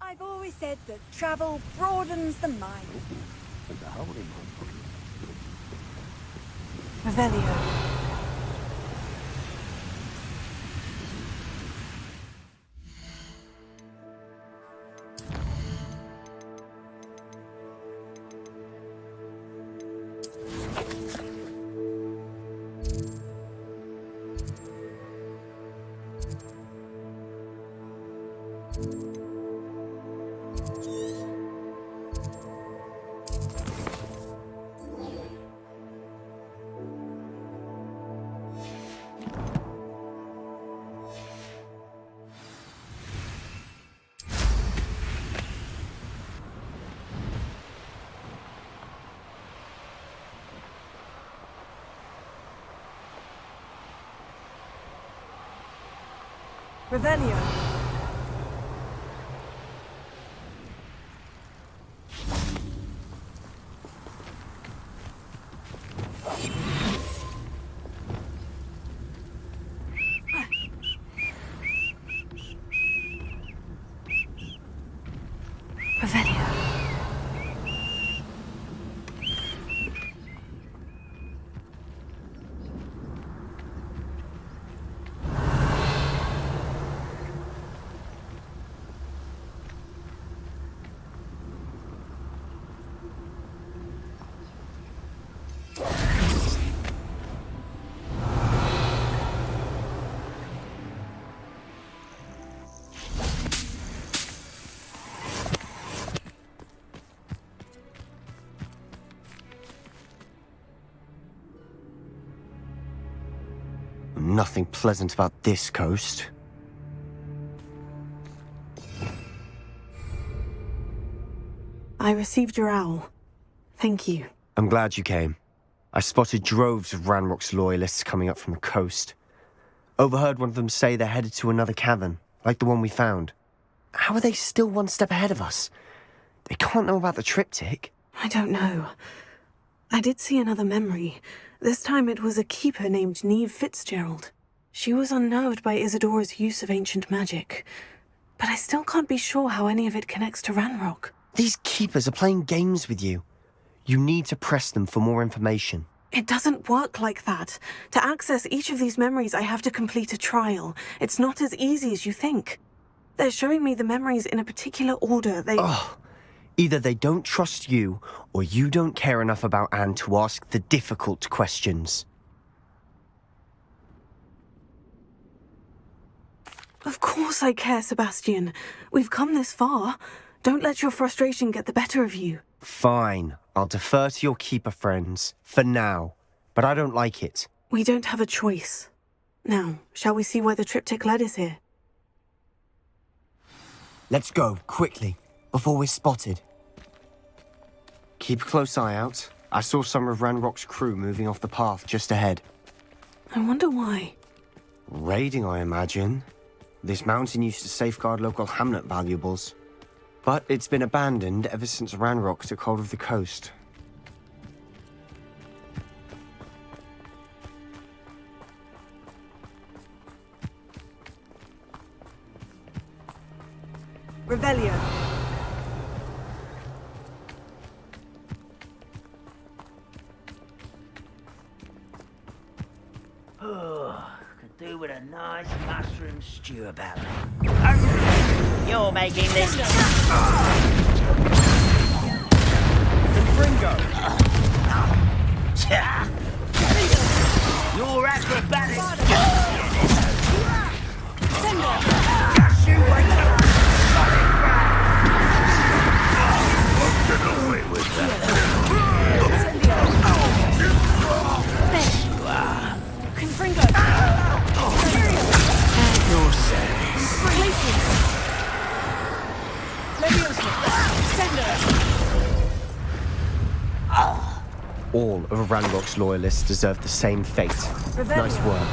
I've always said that travel broadens the mind. And the holy Revelio. Revelio. Revelio. Nothing pleasant about this coast. I received your owl. Thank you. I'm glad you came. I spotted droves of Ranrock's loyalists coming up from the coast. Overheard one of them say they're headed to another cavern, like the one we found. How are they still one step ahead of us? They can't know about the triptych. I don't know. I did see another memory. This time it was a keeper named Neve Fitzgerald. She was unnerved by Isidora's use of ancient magic. But I still can't be sure how any of it connects to Ranrock. These keepers are playing games with you. You need to press them for more information. It doesn't work like that. To access each of these memories, I have to complete a trial. It's not as easy as you think. They're showing me the memories in a particular order. Either they don't trust you, or you don't care enough about Anne to ask the difficult questions. Of course I care, Sebastian. We've come this far. Don't let your frustration get the better of you. Fine. I'll defer to your keeper friends, for now. But I don't like it. We don't have a choice. Now, shall we see why the triptych led us here? Let's go, quickly, before we're spotted. Keep a close eye out. I saw some of Ranrock's crew moving off the path just ahead. I wonder why. Raiding, I imagine. This mountain used to safeguard local hamlet valuables. But it's been abandoned ever since Ranrock took hold of the coast. Revelio. Could do with a nice mushroom stew about it. You're making this. Fringo! You're acrobatic. Get away with that. Confringo. Your sense. All of Ranrock's loyalists deserve the same fate. Nice work.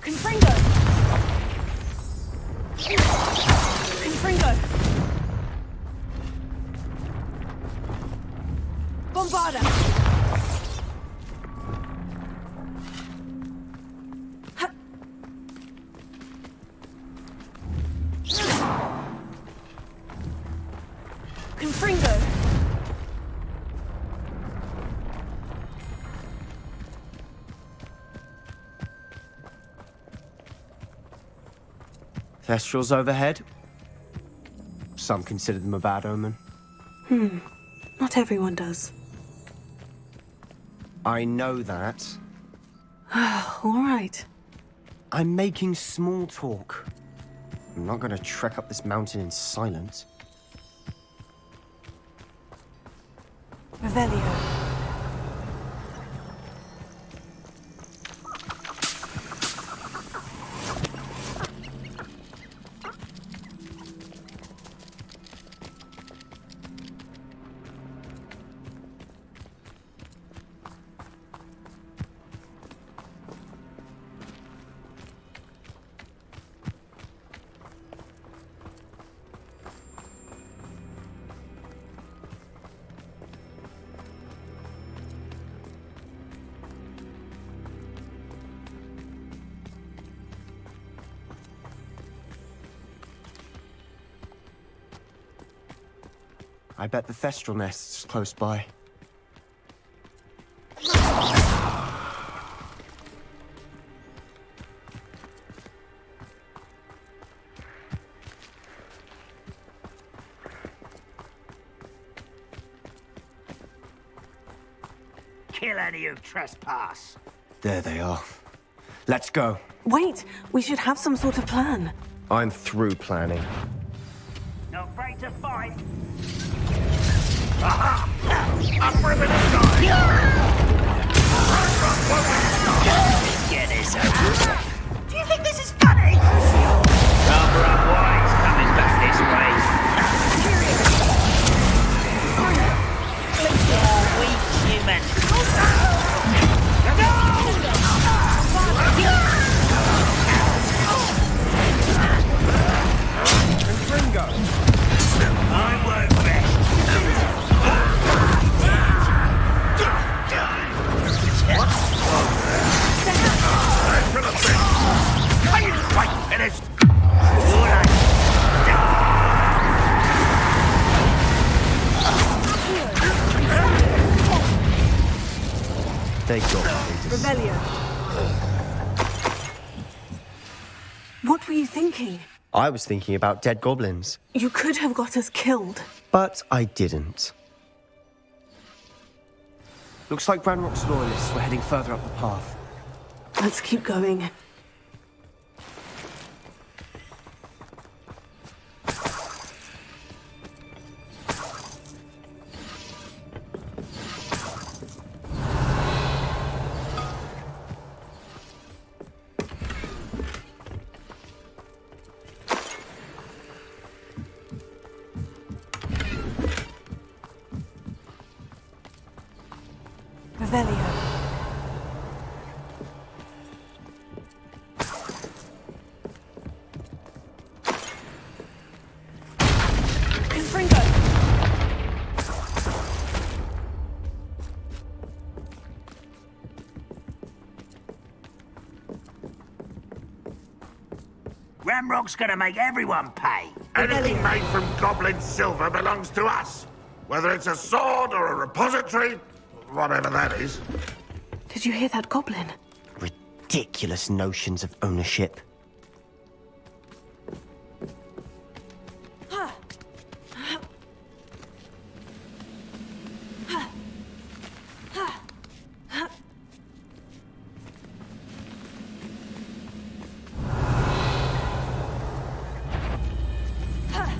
Confringo. Confringo. Thestrals overhead. Some consider them a bad omen. Not everyone does. I know that. All right. I'm making small talk. I'm not gonna trek up this mountain in silence. Revelio. I bet the Thestral nest's close by. Kill any who trespass. There they are. Let's go. Wait, we should have some sort of plan. I'm through planning. Not afraid to fight. Aha! I'm ripping it guys! Get this over. Do you think this is funny? Rather unwise coming back this way. You're weak, human. I won't rest. Are you quite finished? They got me. Revelio. What were you thinking? I was thinking about dead goblins, You could have got us killed. but I didn't. Looks like Ranrock's loyalists were heading further up the path. Let's keep going. Revelio. Confringo. Ramrock's gonna make everyone pay. Anything made from goblin silver belongs to us. Whether it's a sword or a repository, whatever that is. Did you hear that goblin? Ridiculous notions of ownership.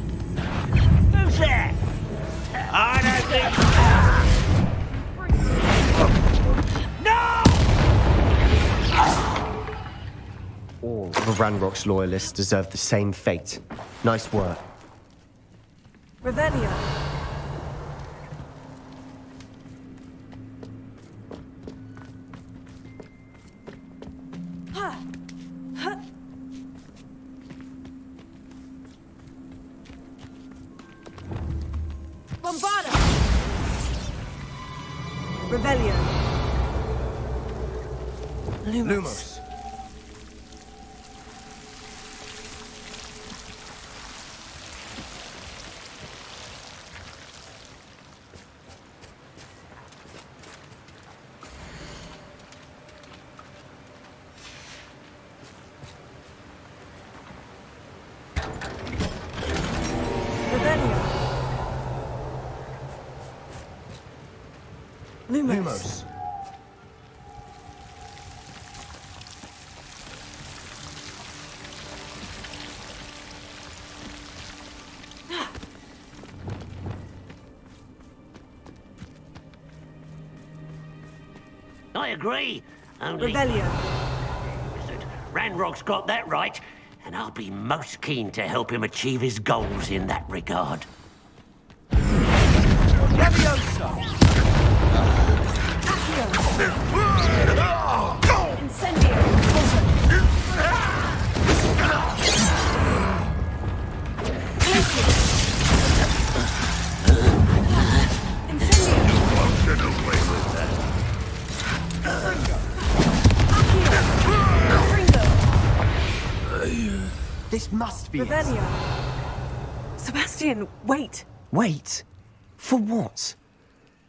Who's there? I don't think... No! All of Ranrock's loyalists deserve the same fate. Nice work. Revelio. Bombarda. Revelio. Lumos. I agree. Only... Revelio. Wizard. Ranrock's got that right, and I'll be most keen to help him achieve his goals in that regard. Levioso. Incendio. Get away with that. This must be it. Revelio. Sebastian, wait. Wait. For what?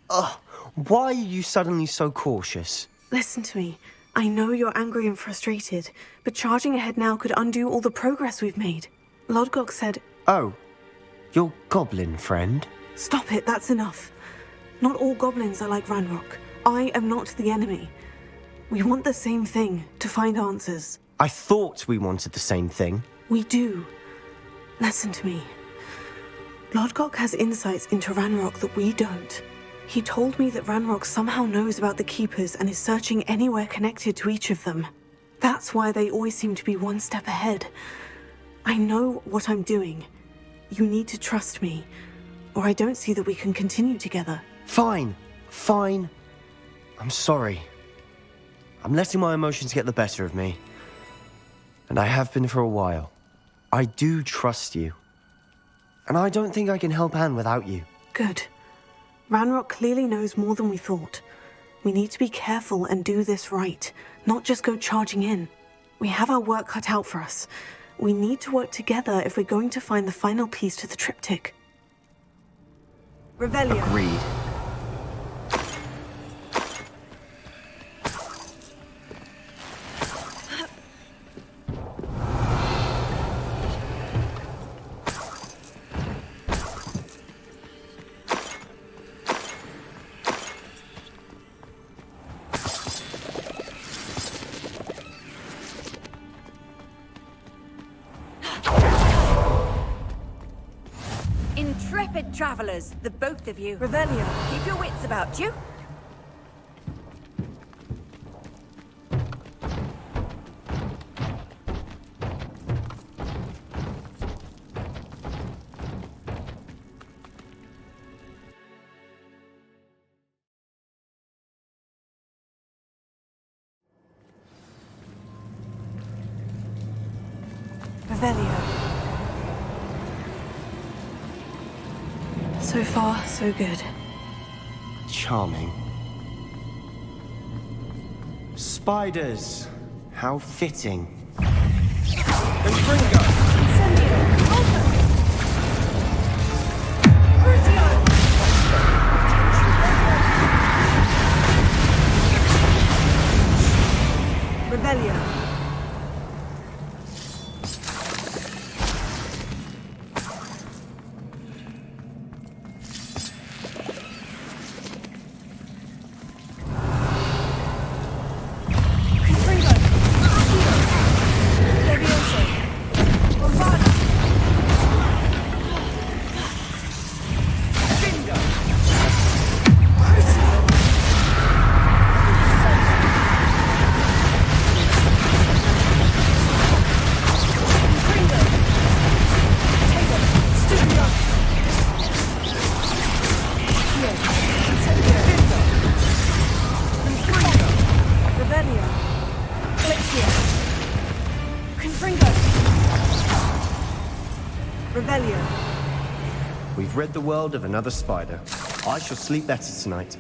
Ugh. Why are you suddenly so cautious? Listen to me. I know you're angry and frustrated, but charging ahead now could undo all the progress we've made. Lodgok said... Oh. Your goblin friend? Stop it, that's enough. Not all goblins are like Ranrock. I am not the enemy. We want the same thing, to find answers. I thought we wanted the same thing. We do. Listen to me. Lodgok has insights into Ranrock that we don't. He told me that Ranrock somehow knows about the Keepers and is searching anywhere connected to each of them. That's why they always seem to be one step ahead. I know what I'm doing. You need to trust me, or I don't see that we can continue together. Fine. Fine. I'm sorry. I'm letting my emotions get the better of me. And I have been for a while. I do trust you. And I don't think I can help Anne without you. Good. Ranrock clearly knows more than we thought. We need to be careful and do this right, not just go charging in. We have our work cut out for us. We need to work together if we're going to find the final piece to the triptych. Revelio. Agreed. Intrepid travelers, the both of you. Revelio. Keep your wits about you. Revelio. So far, so good. Charming. Spiders. How fitting. Incendio. Alpha. Crucio. Revelio. Revelio. We've rid the world of another spider. I shall sleep better tonight.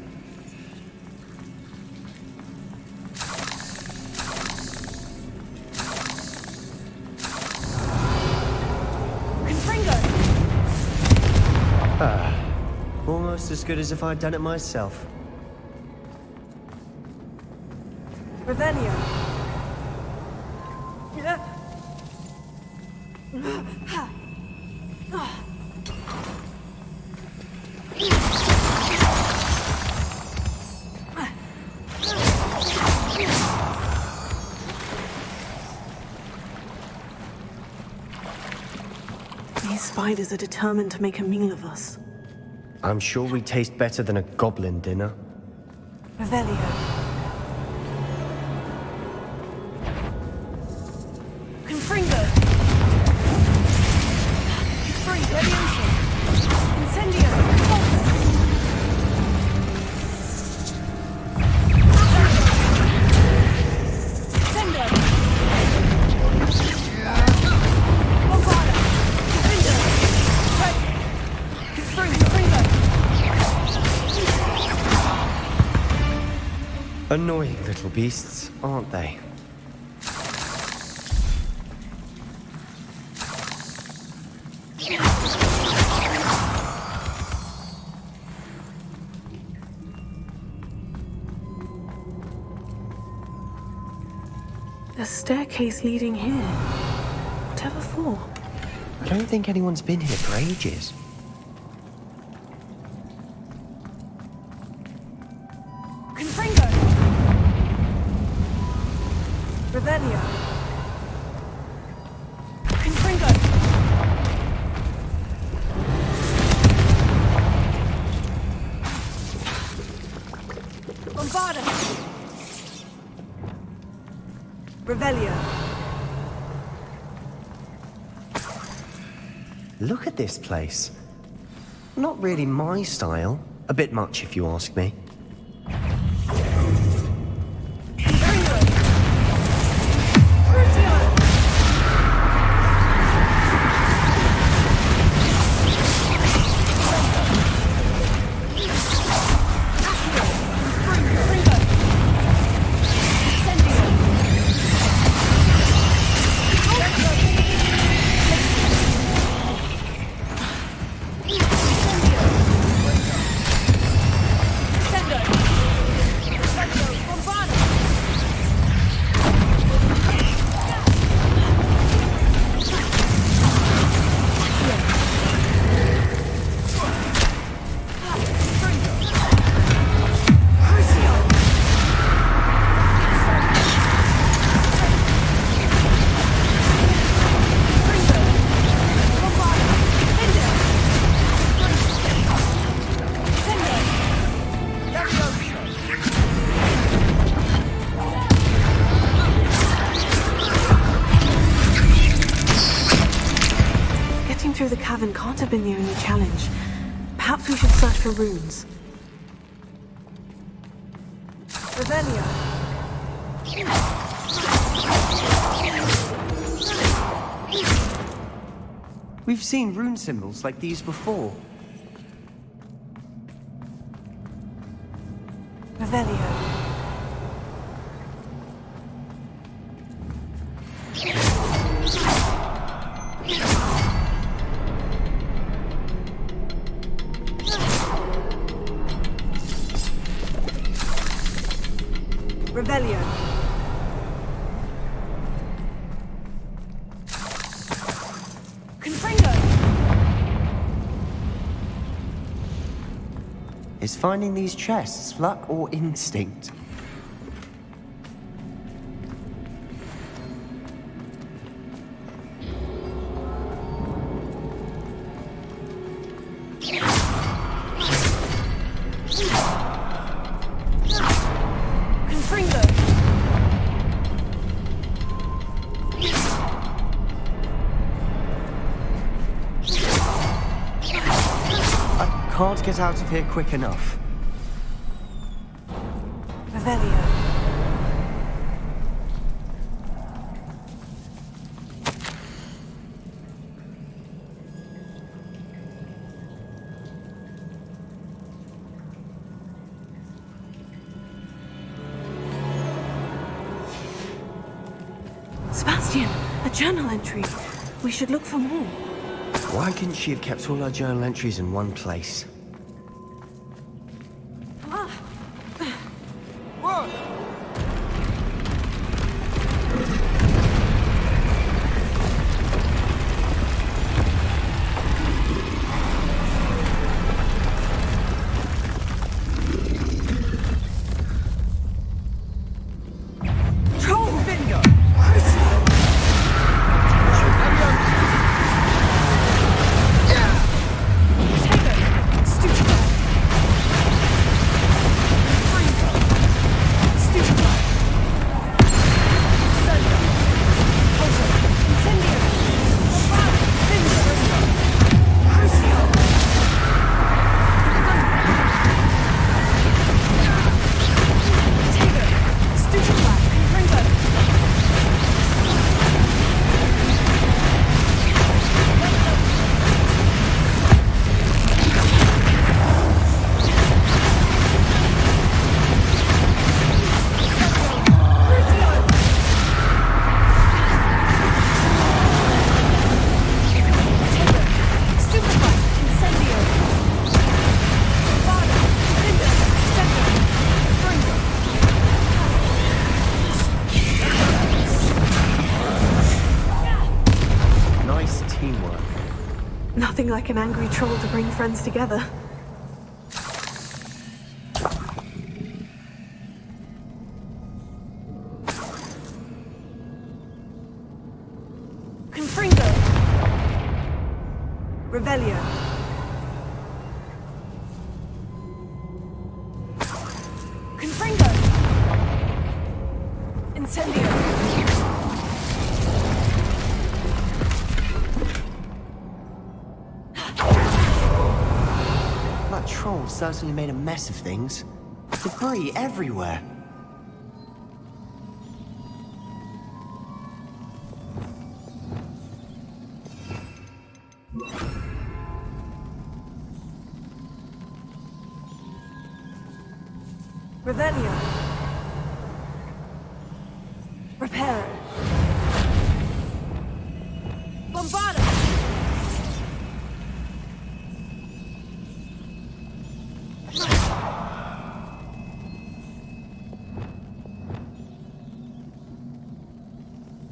Almost as good as if I'd done it myself. Revelio. These spiders are determined to make a meal of us. I'm sure we taste better than a goblin dinner. Revelio. Annoying little beasts, aren't they? A staircase leading here. Whatever for? I don't think anyone's been here for ages. Confringo! Revelio! Confringo! Bombarda! Revelio! Look at this place. Not really my style. A bit much, if you ask me. Confringo! Crucio! Through the cavern can't have been the only challenge. Perhaps we should search for runes. Revelio! We've seen rune symbols like these before. Revelio! Revelio! Confringo! Is finding these chests luck or instinct? Confringo! I can't get out of here quick enough. Revelio! Sebastian, a journal entry. We should look for more. Why couldn't she have kept all her journal entries in one place? Nothing like an angry troll to bring friends together. Confringo! Revelio! Confringo! Incendio! That troll certainly made a mess of things. Debris everywhere. Revelio! Reparo! Bombardo!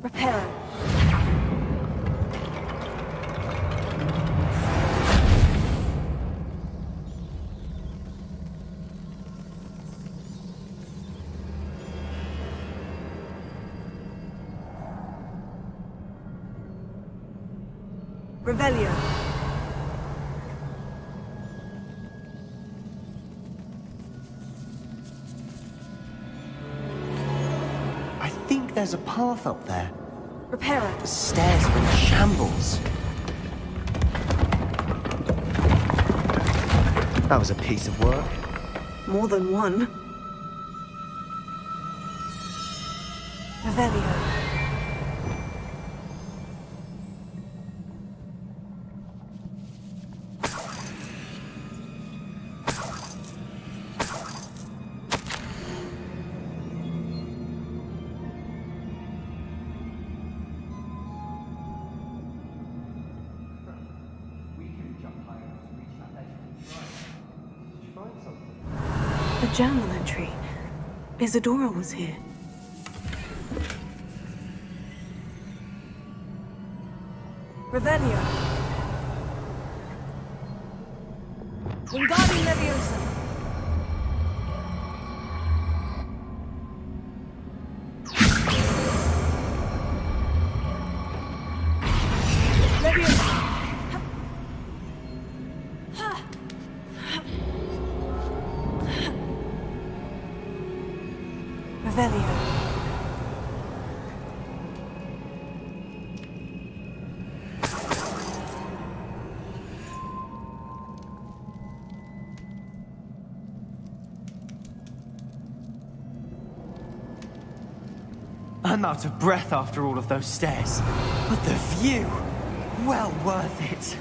Reparo! Revelio! I think there's a path up there. Reparo! The stairs are in shambles. That was a piece of work. More than one. Revelio! A journal entry. Isadora was here. Revelio! Wingardium Leviosa! Leviosa! Revelio! I'm out of breath after all of those stairs. But the view! Well worth it.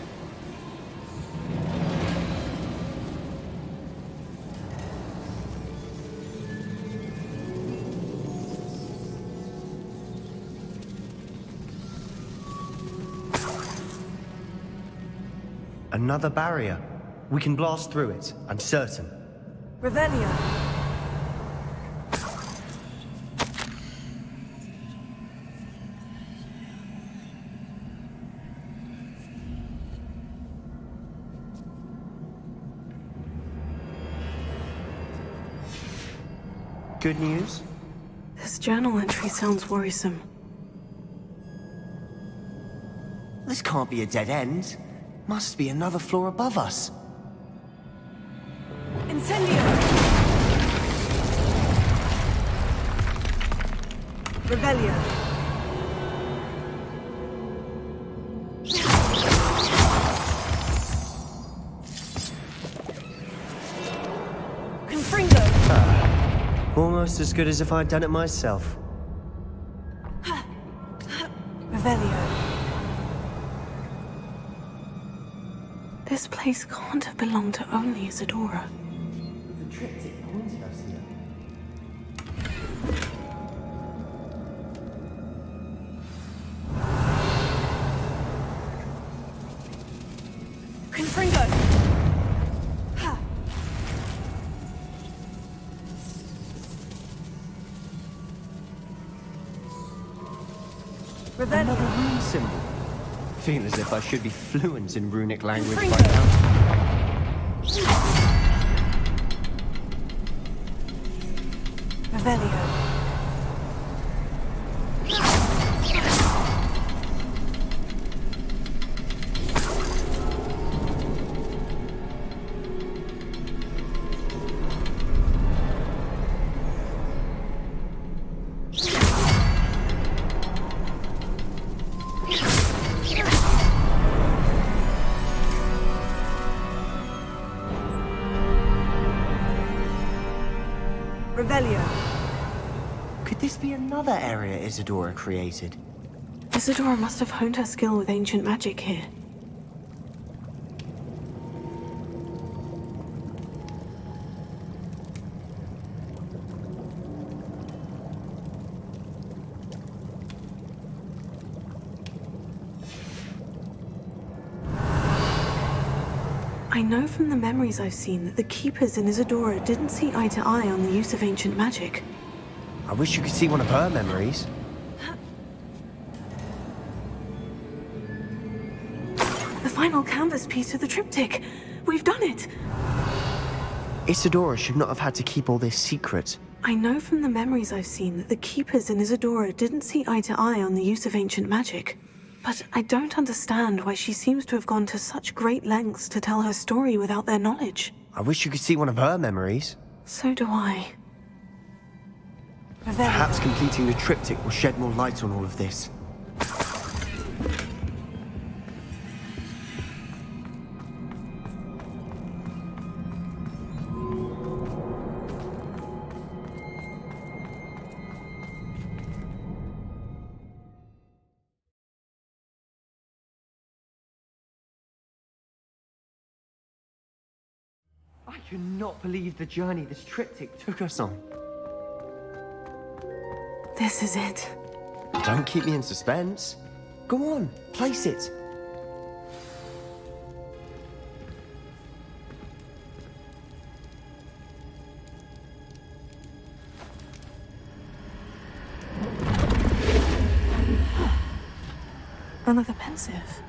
Another barrier. We can blast through it, I'm certain. Revelio! Good news? This journal entry sounds worrisome. This can't be a dead end. Must be another floor above us. Incendio! Revelio! Confringo! Almost as good as if I'd done it myself. Revelio! This place can't have belonged to only Isadora. The triptych pointed us here. Confringo! Ha! Revelio! Another rune symbol. feel as if I should be fluent in runic language by now. Revelio. Revelio. Could this be another area Isadora created? Isadora must have honed her skill with ancient magic here. I know from the memories I've seen that the Keepers in Isadora didn't see eye to eye on the use of ancient magic. I wish you could see one of her memories. The final canvas piece of the triptych. We've done it! Isadora should not have had to keep all this secret. I know from the memories I've seen that the Keepers in Isadora didn't see eye to eye on the use of ancient magic. But I don't understand why she seems to have gone to such great lengths to tell her story without their knowledge. I wish you could see one of her memories. So do I. Revelio. Perhaps completing the triptych will shed more light on all of this. I cannot believe the journey this triptych took us on. This is it. Don't keep me in suspense. Go on, place it. Another pensive.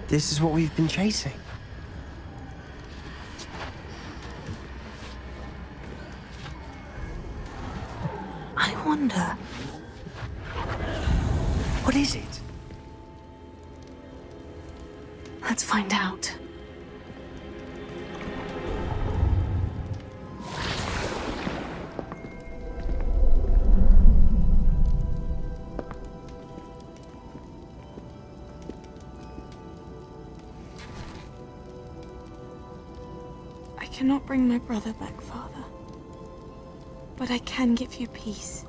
This is what we've been chasing. I wonder. What is it? Let's find out. I cannot bring my brother back, Father. But I can give you peace.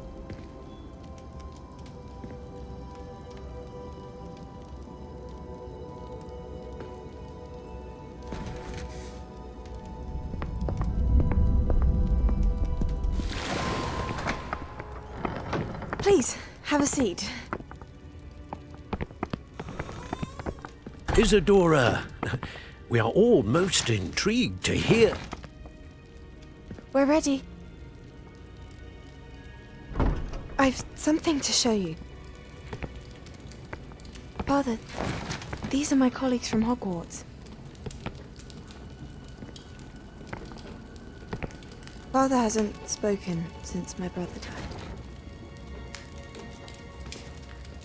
Please, have a seat. Isadora, we are all most intrigued to hear. We're ready. I've something to show you. Father, these are my colleagues from Hogwarts. Father hasn't spoken since my brother died.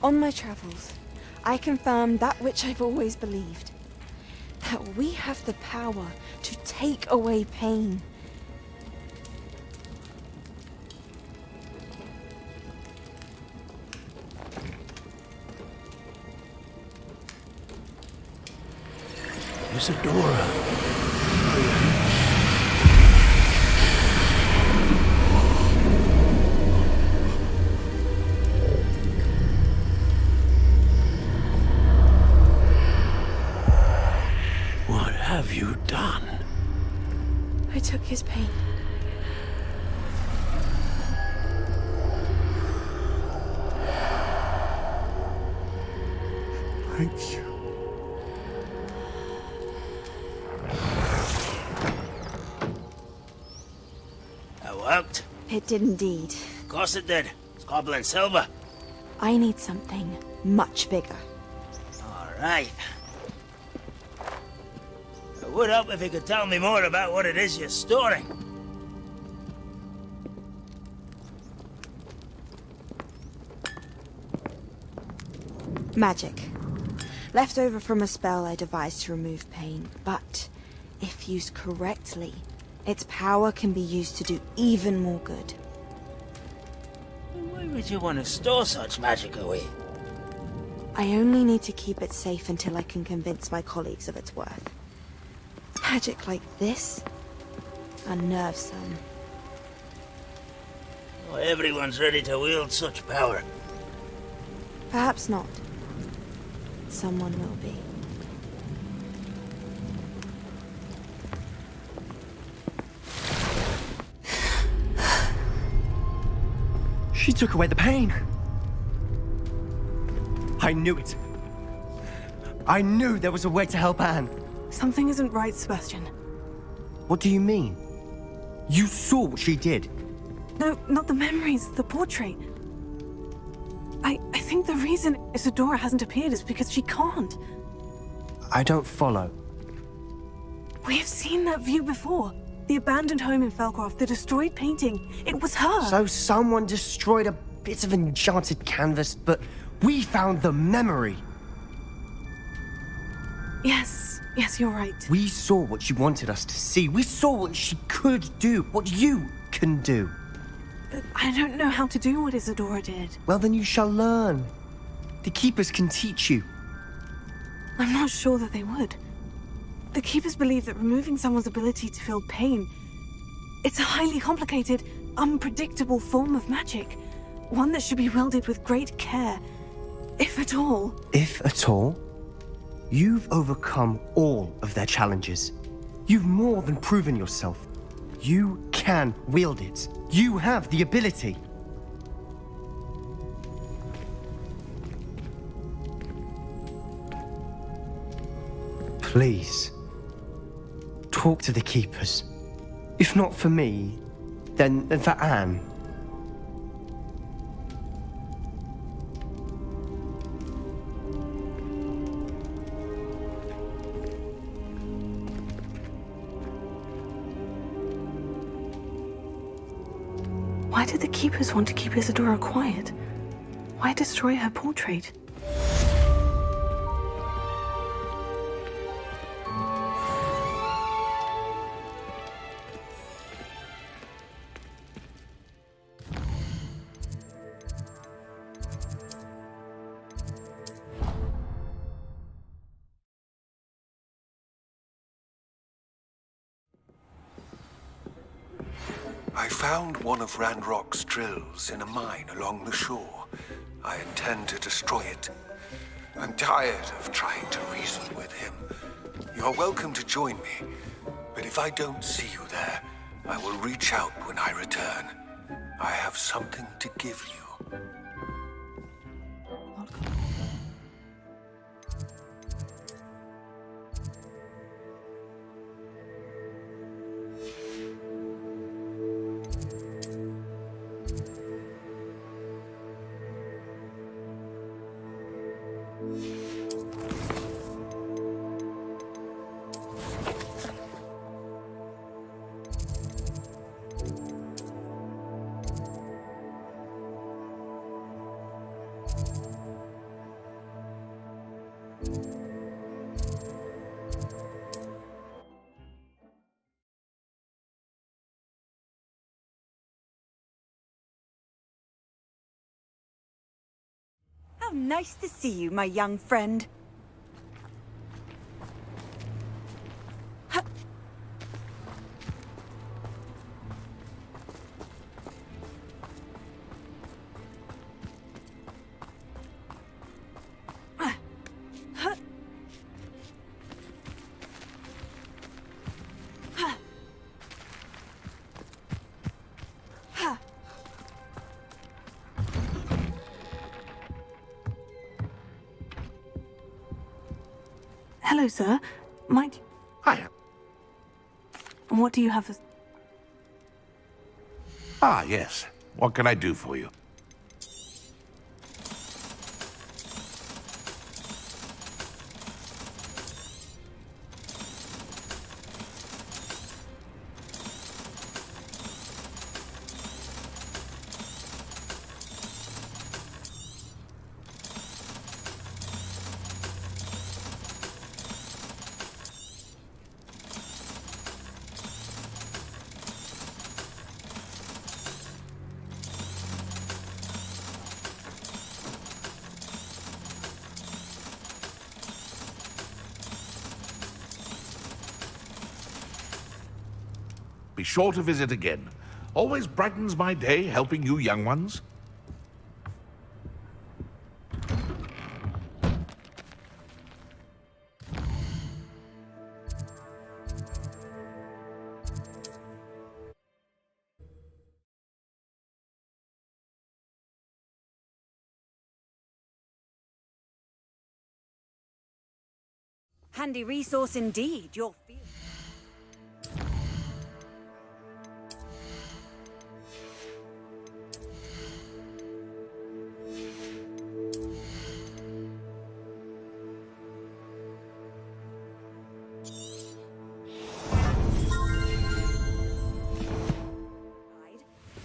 On my travels, I confirmed that which I've always believed. That we have the power to take away pain. Isadora. What have you done? I took his pain. Thank you. That worked. It did indeed. Of course it did. It's goblin silver. I need something much bigger. All right. It would help if you could tell me more about what it is you're storing. Magic. Left over from a spell I devised to remove pain, but if used correctly, its power can be used to do even more good. Why would you want to store such magic away? I only need to keep it safe until I can convince my colleagues of its worth. Magic like this? Unnervesome. Not everyone's ready to wield such power. Perhaps not. Someone will be. She took away the pain. I knew it. I knew there was a way to help Anne. Something isn't right, Sebastian. What do you mean? You saw what she did. No, not the memories, the portrait. I think the reason Isadora hasn't appeared is because she can't. I don't follow. We have seen that view before. The abandoned home in Felcroft, the destroyed painting. It was her. So someone destroyed a bit of enchanted canvas, but we found the memory. Yes, you're right. We saw what she wanted us to see. We saw what she could do, what you can do. I don't know how to do what Isadora did. Well, then you shall learn. The Keepers can teach you. I'm not sure that they would. The Keepers believe that removing someone's ability to feel pain, it's a highly complicated, unpredictable form of magic. One that should be wielded with great care, if at all. If at all? You've overcome all of their challenges. You've more than proven yourself. You can wield it. You have the ability. Please, talk to the Keepers. If not for me, then for Anne. Why did the Keepers want to keep Isadora quiet? Why destroy her portrait? I found one of Ranrock's drills in a mine along the shore. I intend to destroy it. I'm tired of trying to reason with him. You're welcome to join me, but if I don't see you there, I will reach out when I return. I have something to give you. How nice to see you, my young friend. Hello, sir. Might... Hiya. What do you have as... Ah, yes. What can I do for you? be sure to visit again. Always brightens my day helping you young ones. Handy resource indeed, your field.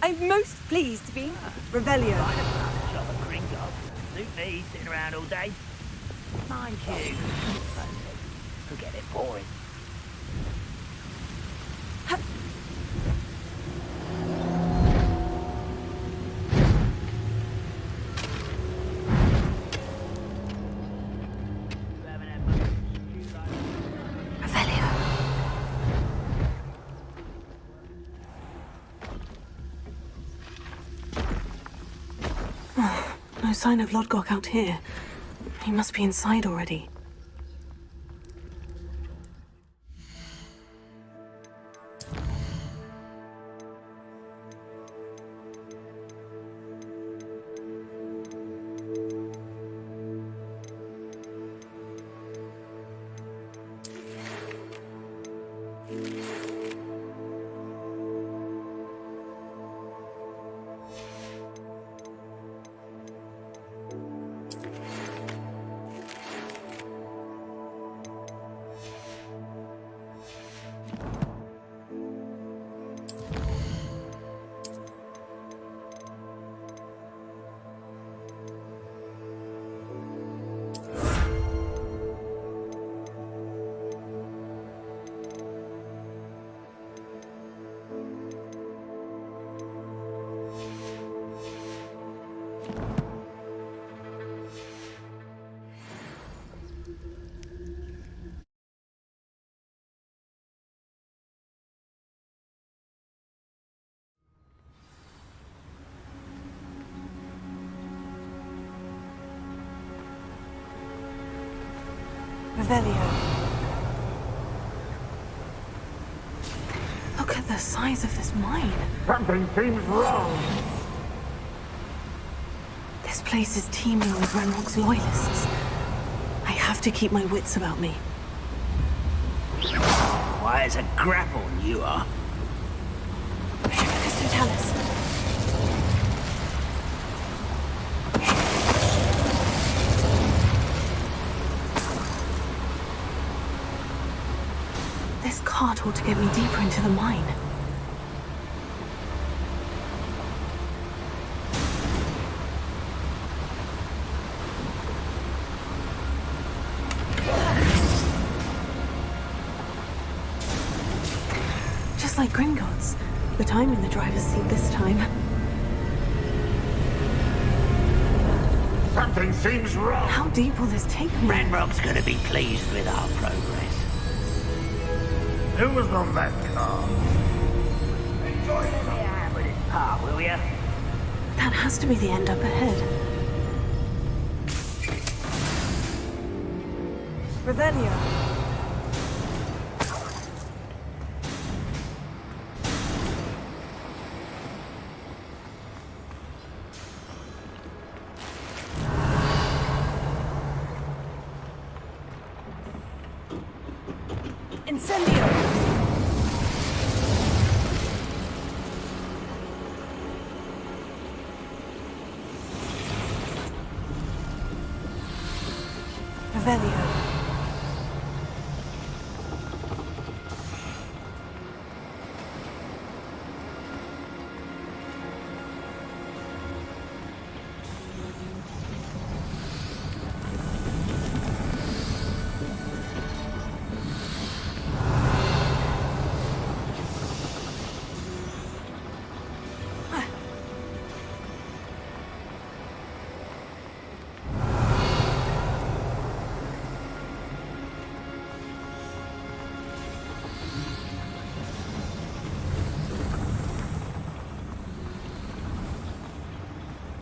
I'm most pleased to be Revelio. Shop at Gringotts. Suit me, sitting around all day. Mind you, could get it boring. No sign of Lodgok out here. He must be inside already. Revelio. Look at the size of this mine. Something seems wrong. This place is teeming with Ranrock's loyalists. I have to keep my wits about me. Why, it's a grapple, you are. Totalis. This cart ought to get me deeper into the mine. Just like Gringotts, but I'm in the driver's seat this time. Something seems wrong. How deep will this take me? Ranrock's gonna be pleased with our progress. Who was on that car? Enjoy the hand with his part, will ya? That has to be the end up ahead. Revelio. Incendio. Revelio.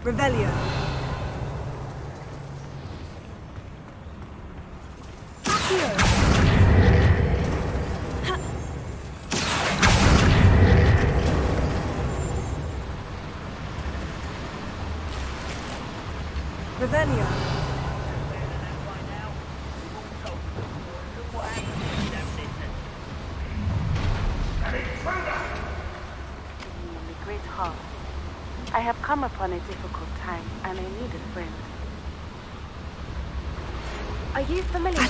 Revelio. Accio. Revelio. Great hall. I have come upon a difficult time, and I need a friend. Are you familiar?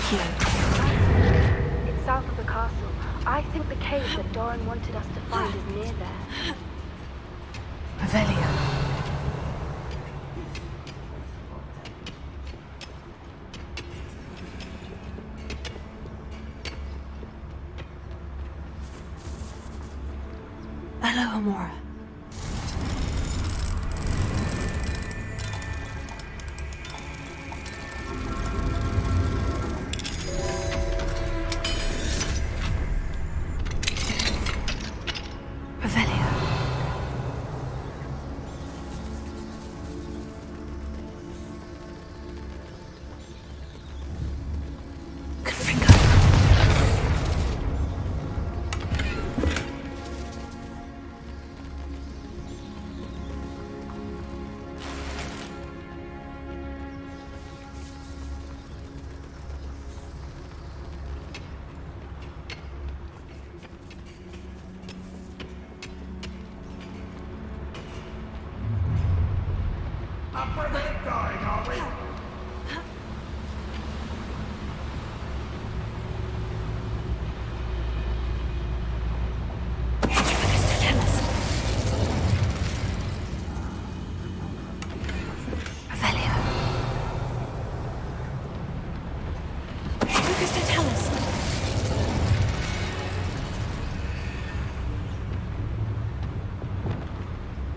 It's south of the castle. I think the cave that Doran wanted us to find is near there. Revelio. Hello, Amora. Revelio. Confringo.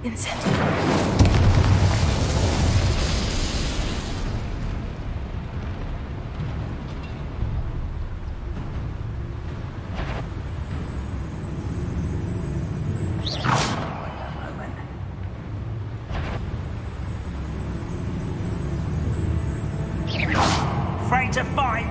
Incendio. Afraid to fight?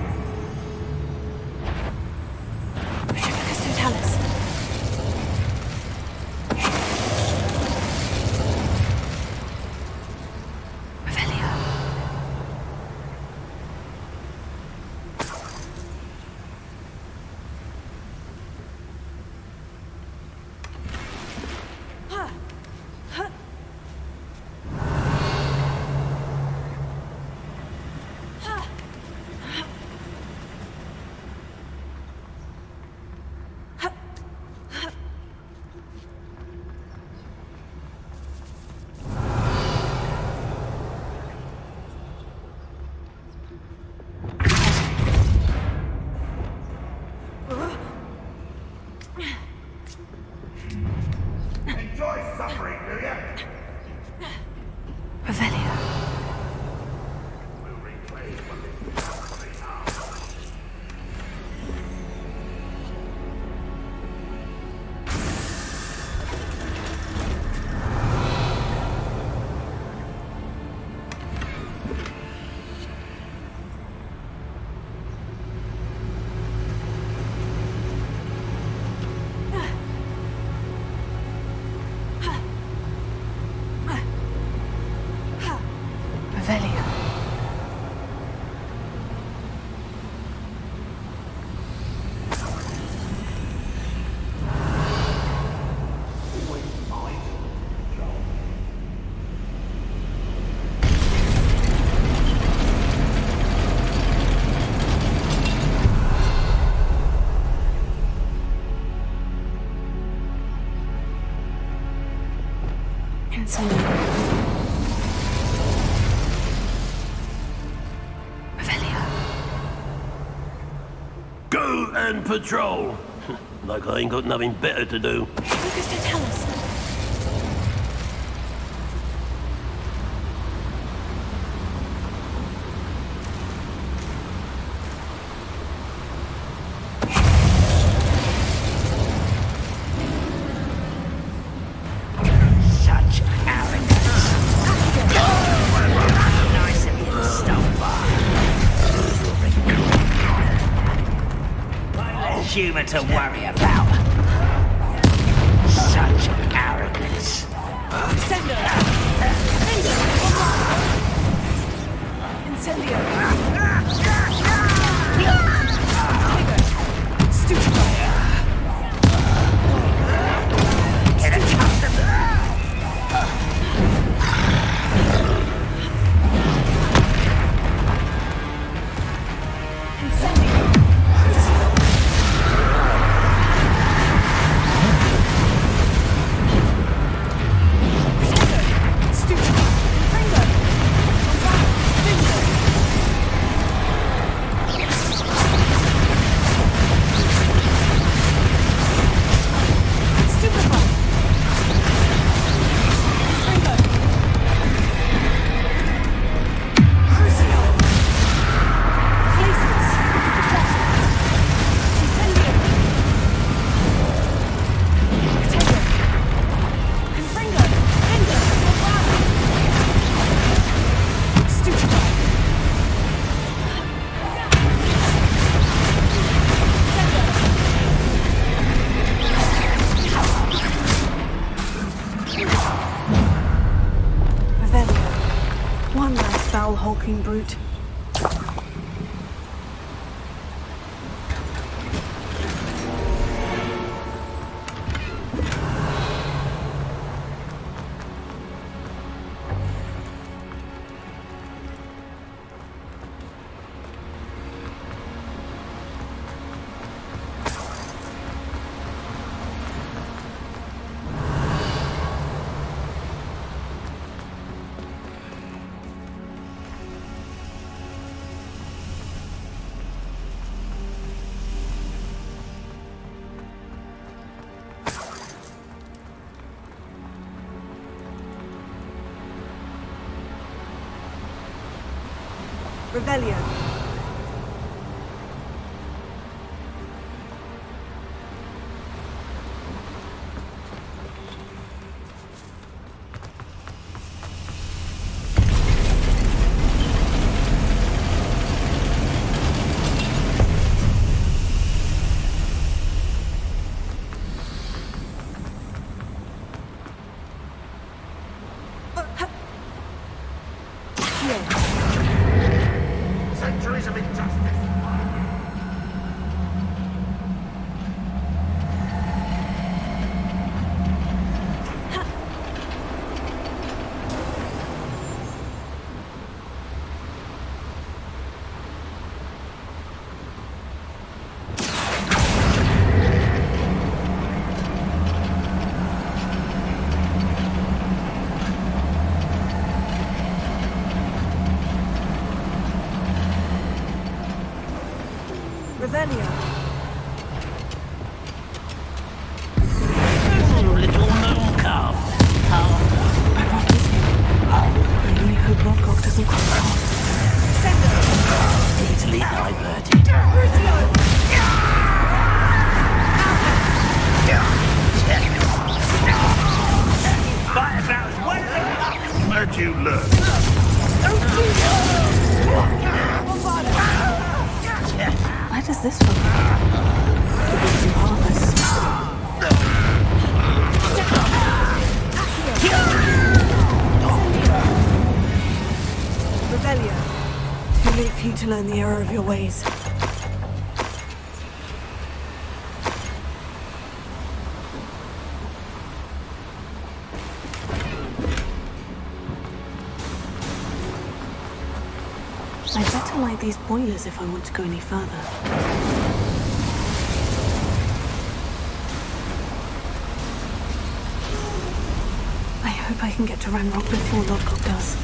Go and patrol. Like I ain't got nothing better to do. Focus to tell us. Such arrogance. human to worry about. Such arrogance. Incendio! Incendio! Stupefy! Get accustomed. One last foul hulking brute. Revelio. Centuries of injustice. Revelio. Little moon calf. My rock is here. I only hope Lodgok doesn't cross paths. Easily diverted. Fight about as well. Where'd you learn? Where does this from? Some harvest. Revelio. Too late for you to learn the error of your ways. I'd better light these boilers if I want to go any further. I hope I can get to Ranrock before Lodgok does.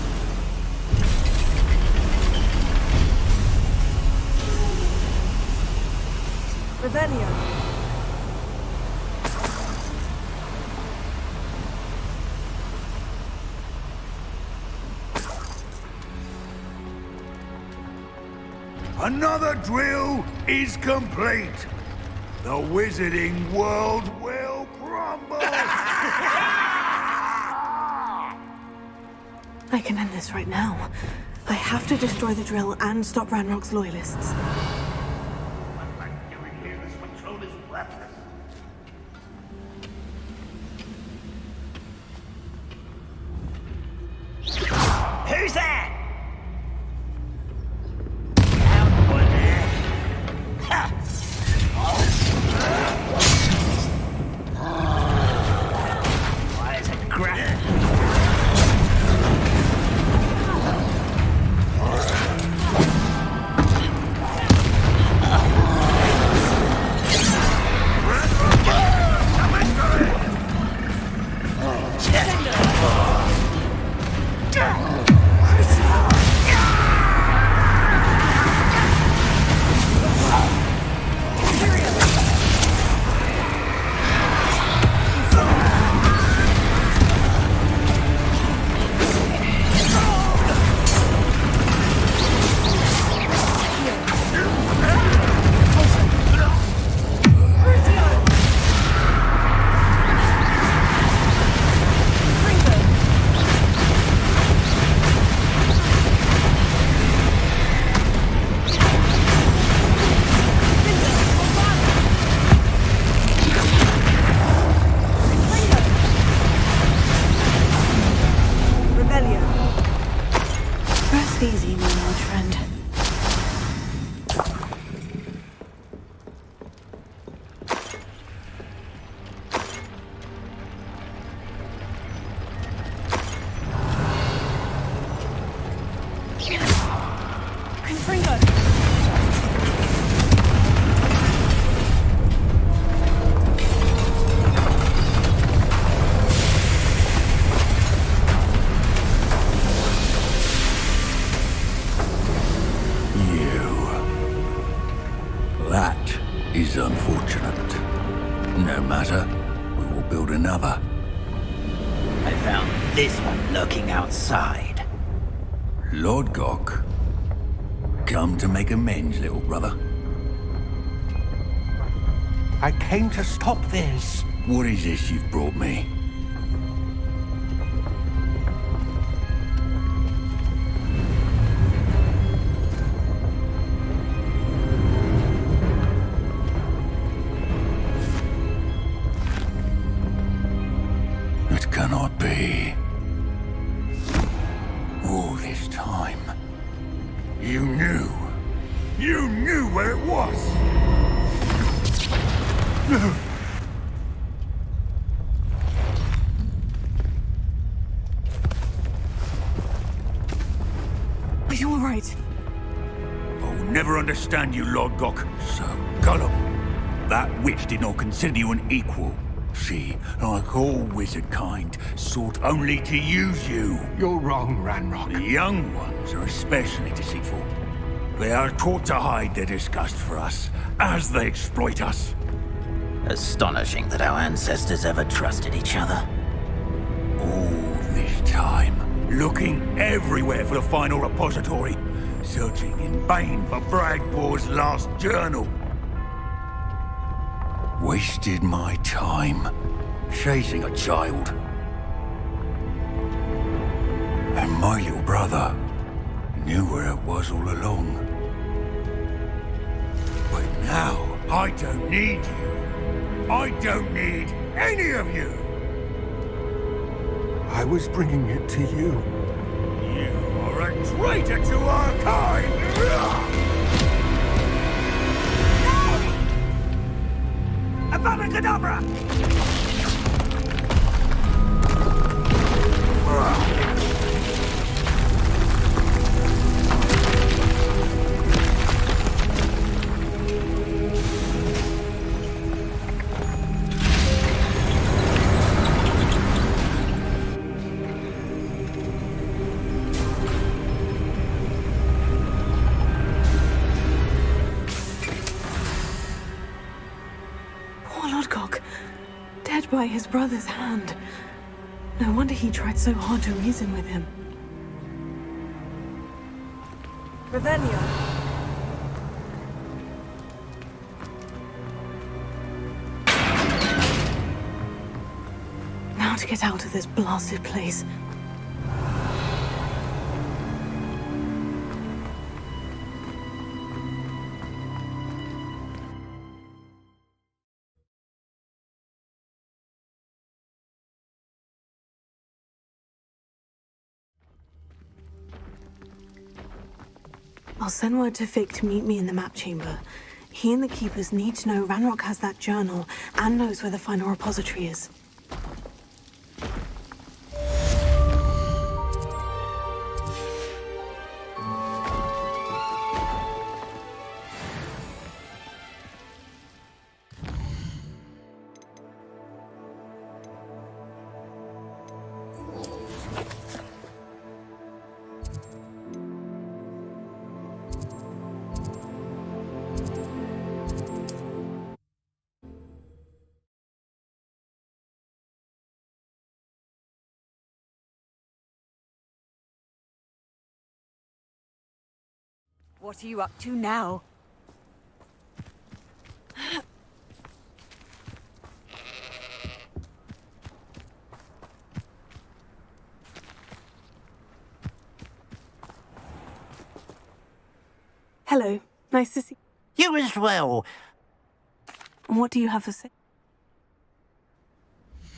Revelio. Another drill is complete. The wizarding world will crumble. I can end this right now. I have to destroy the drill and stop Ranrock's loyalists. Like doing here, this patrol is Who's there? Out there. Ha! Why is it grab? Rest easy, my old friend. That is unfortunate. No matter, we will build another. I found this one lurking outside. Lord Gok, come to make amends, little brother. I came to stop this. What is this you've brought me? It cannot be. All this time, you knew. You knew where it was. Are you all right? I will never understand you, Lord Gok. So gullible. That witch did not consider you an equal. She, like all wizard kind, sought only to use you. You're wrong, Ranrock. The young ones are especially deceitful. They are taught to hide their disgust for us, as they exploit us. Astonishing that our ancestors ever trusted each other. All this time, looking everywhere for the final repository, searching in vain for Bragbor's last journal. Wasted my time, chasing a child. And my little brother knew where it was all along. But now, I don't need you. I don't need any of you. I was bringing it to you. You are a traitor to our kind! Abracadabra! Dead by his brother's hand. No wonder he tried so hard to reason with him. Ravenia. Now to get out of this blasted place. I'll send word to Fig to meet me in the map chamber. He and the Keepers need to know Ranrock has that journal and knows where the final repository is. What are you up to now? Hello. Nice to see You as well. you. What do you have to say?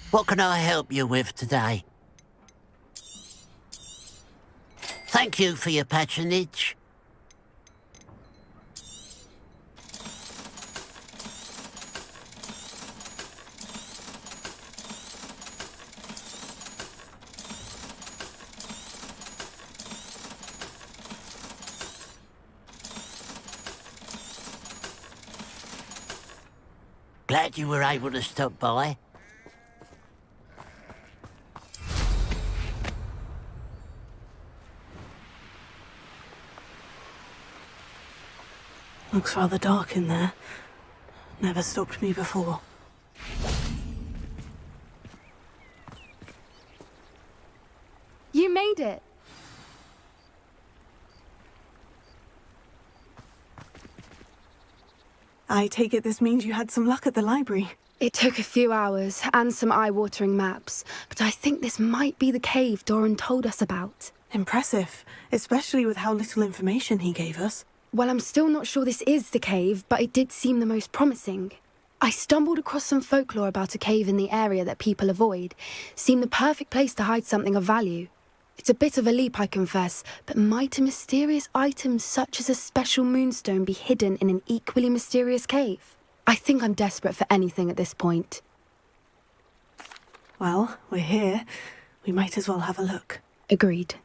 What can I help you with today? Thank you for your patronage. Glad you were able to stop by. Looks rather dark in there. Never stopped me before. You made it. I take it this means you had some luck at the library. It took a few hours and some eye-watering maps, but I think this might be the cave Doran told us about. Impressive, especially with how little information he gave us. Well, I'm still not sure this is the cave, but it did seem the most promising. I stumbled across some folklore about a cave in the area that people avoid. Seemed the perfect place to hide something of value. It's a bit of a leap, I confess, but might a mysterious item such as a special moonstone be hidden in an equally mysterious cave? I think I'm desperate for anything at this point. Well, we're here. We might as well have a look. Agreed.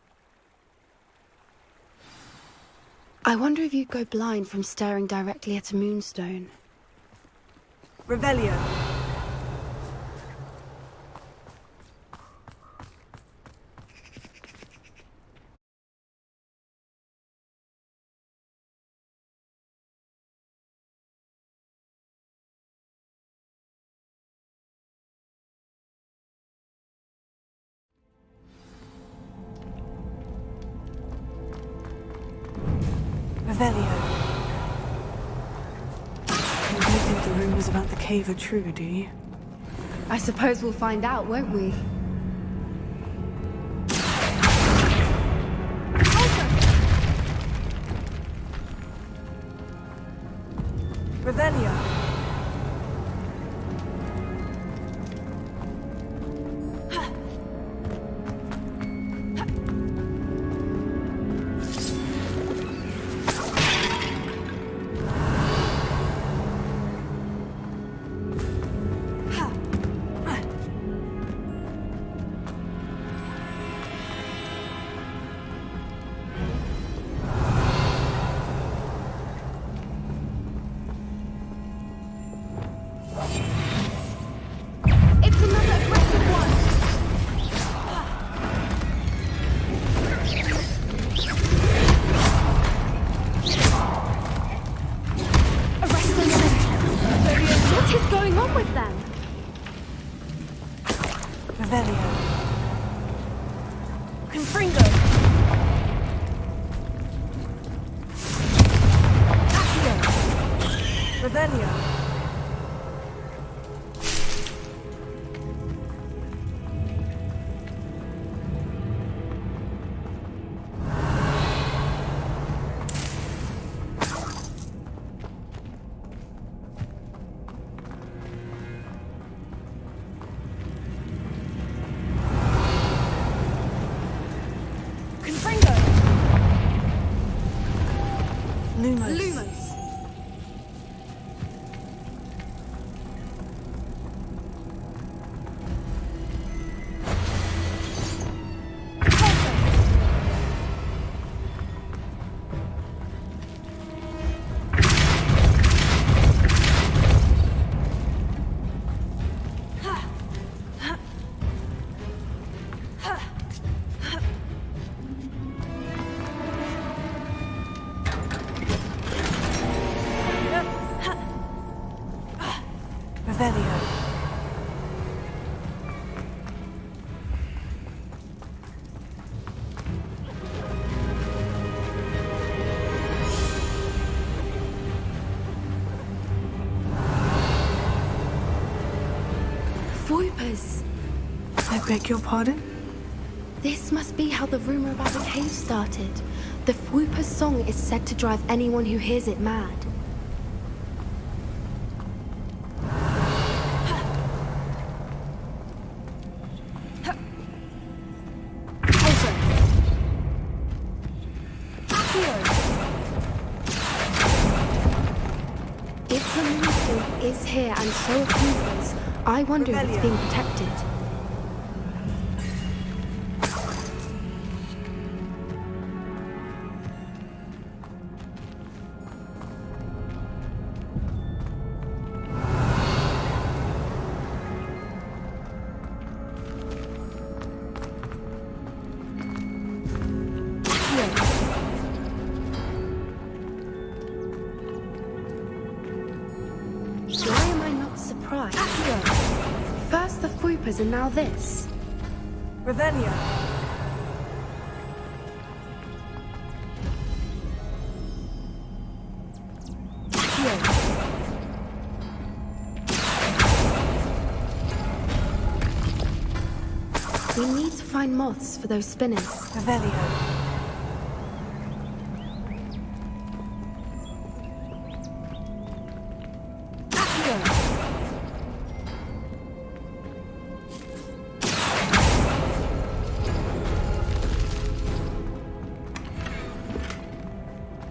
I wonder if you'd go blind from staring directly at a moonstone. Revelio. Revelio. You don't think the rumors about the cave are true, do you? I suppose we'll find out, won't we? Revelio. Lumos. Lumos. Revelio. Voipers. I beg your pardon? This must be how the rumor about the cave started. The Whooper's song is said to drive anyone who hears it mad. If the moonstone is here and so are Whoopers, I wonder if it's being protected. Why am I not surprised? First the Whoopers and now this. Revelio. We need to find moths for those spinners. Revelio.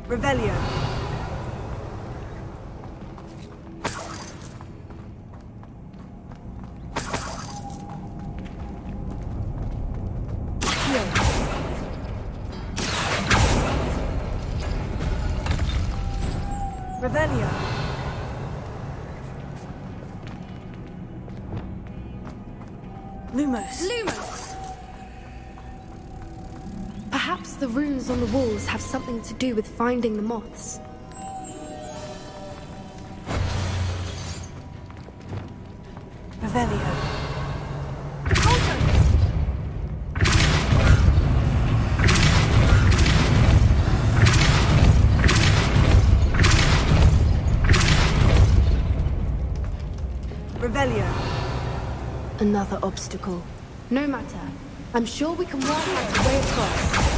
Revelio. Revelio. Lumos. Lumos! Perhaps the runes on the walls have something to do with finding the moths. Revelio. Revelio. Another obstacle. No matter. I'm sure we can work out a way across.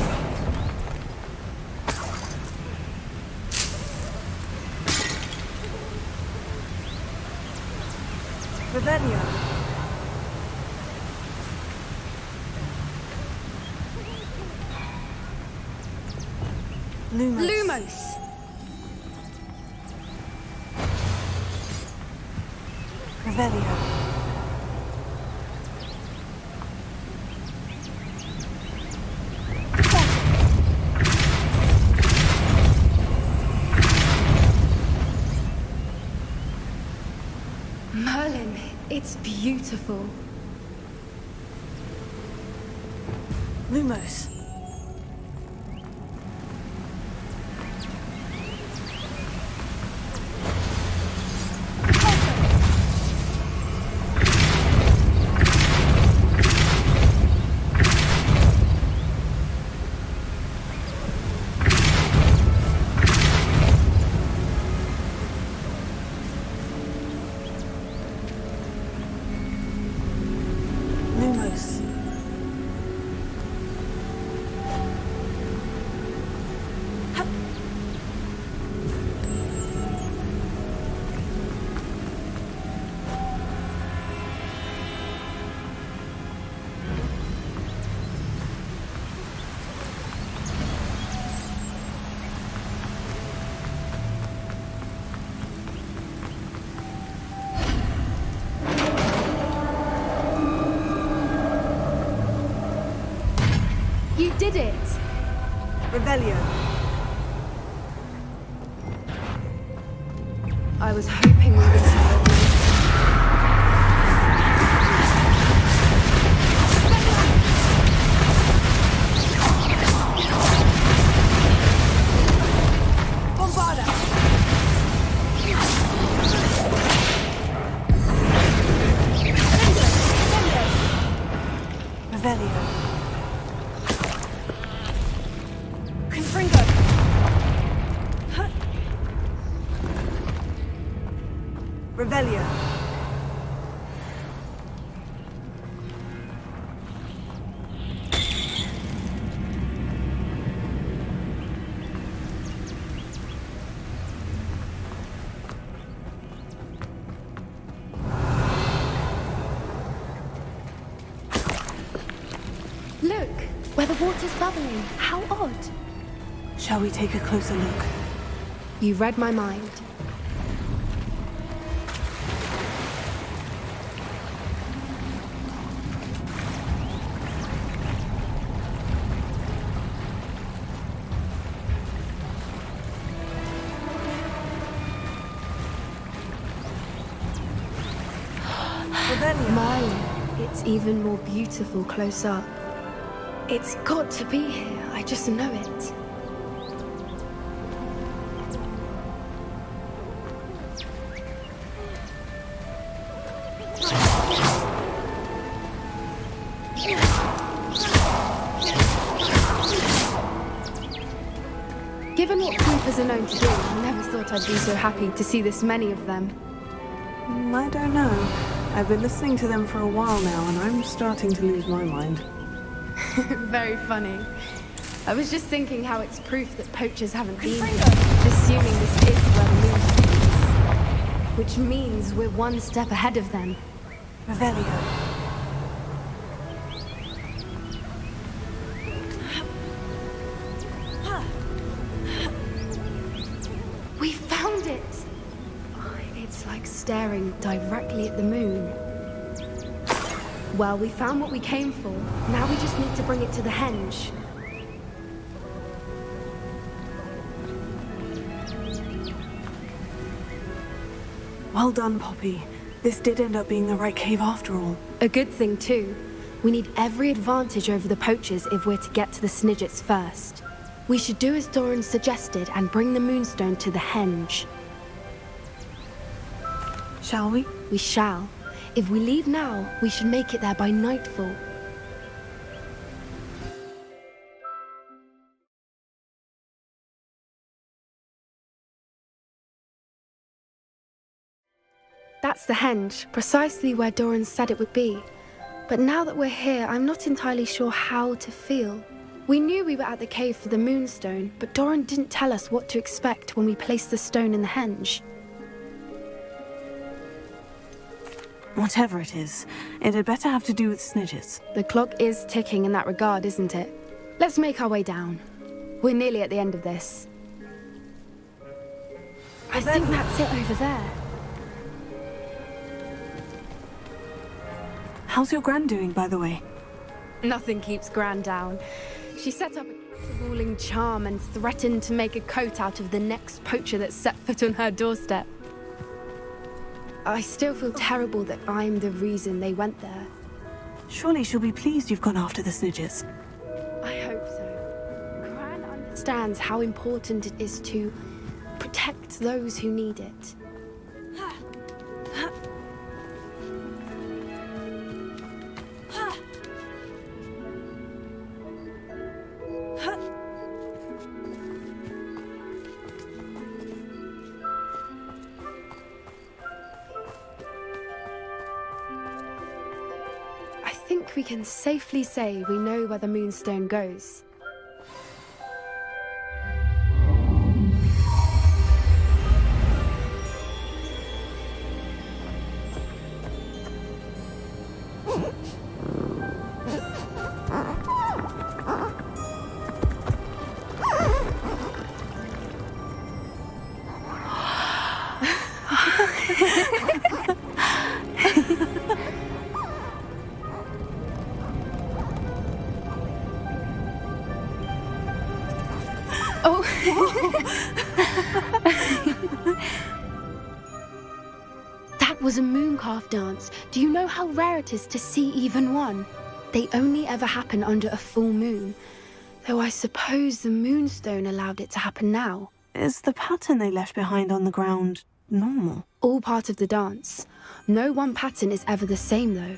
Revelio. Lumos. Lumos! Revelio. Merlin, it's beautiful. Lumos. Lumos. Revelio. I was hoping we would see it. Bombarda. Revelio. Confringo. Revelio. Look, where the water's bubbling. How odd. Shall we take a closer look? You read my mind. Marlin, it's even more beautiful close up. It's got to be here, I just know it. Given what creepers are known to do, I never thought I'd be so happy to see this many of them. I don't know. I've been listening to them for a while now, and I'm starting to lose my mind. Very funny. I was just thinking how it's proof that poachers haven't been here, assuming this is where the moon is. Which means we're one step ahead of them. Revelio. We found it! It's like staring directly at the moon. Well, we found what we came for. Now we just need to bring it to the henge. Well done, Poppy. This did end up being the right cave after all. A good thing, too. We need every advantage over the poachers if we're to get to the Snidgets first. We should do as Doran suggested and bring the moonstone to the henge. Shall we? We shall. If we leave now, we should make it there by nightfall. That's the henge, precisely where Doran said it would be. But now that we're here, I'm not entirely sure how to feel. We knew we were at the cave for the moonstone, but Doran didn't tell us what to expect when we placed the stone in the henge. Whatever it is, it had better have to do with Snidgets. The clock is ticking in that regard, isn't it? Let's make our way down. We're nearly at the end of this. I think that's it over there. How's your Gran doing, by the way? Nothing keeps Gran down. She set up a ruling charm and threatened to make a coat out of the next poacher that set foot on her doorstep. I still feel terrible that I'm the reason they went there. Surely she'll be pleased you've gone after the Snidgets. I hope so. Gran understands how important it is to protect those who need it. I think we can safely say we know where the moonstone goes. Oh. That was a mooncalf dance. Do you know how rare it is to see even one? They only ever happen under a full moon. Though I suppose the moonstone allowed it to happen now. Is the pattern they left behind on the ground normal? All part of the dance. No one pattern is ever the same, though.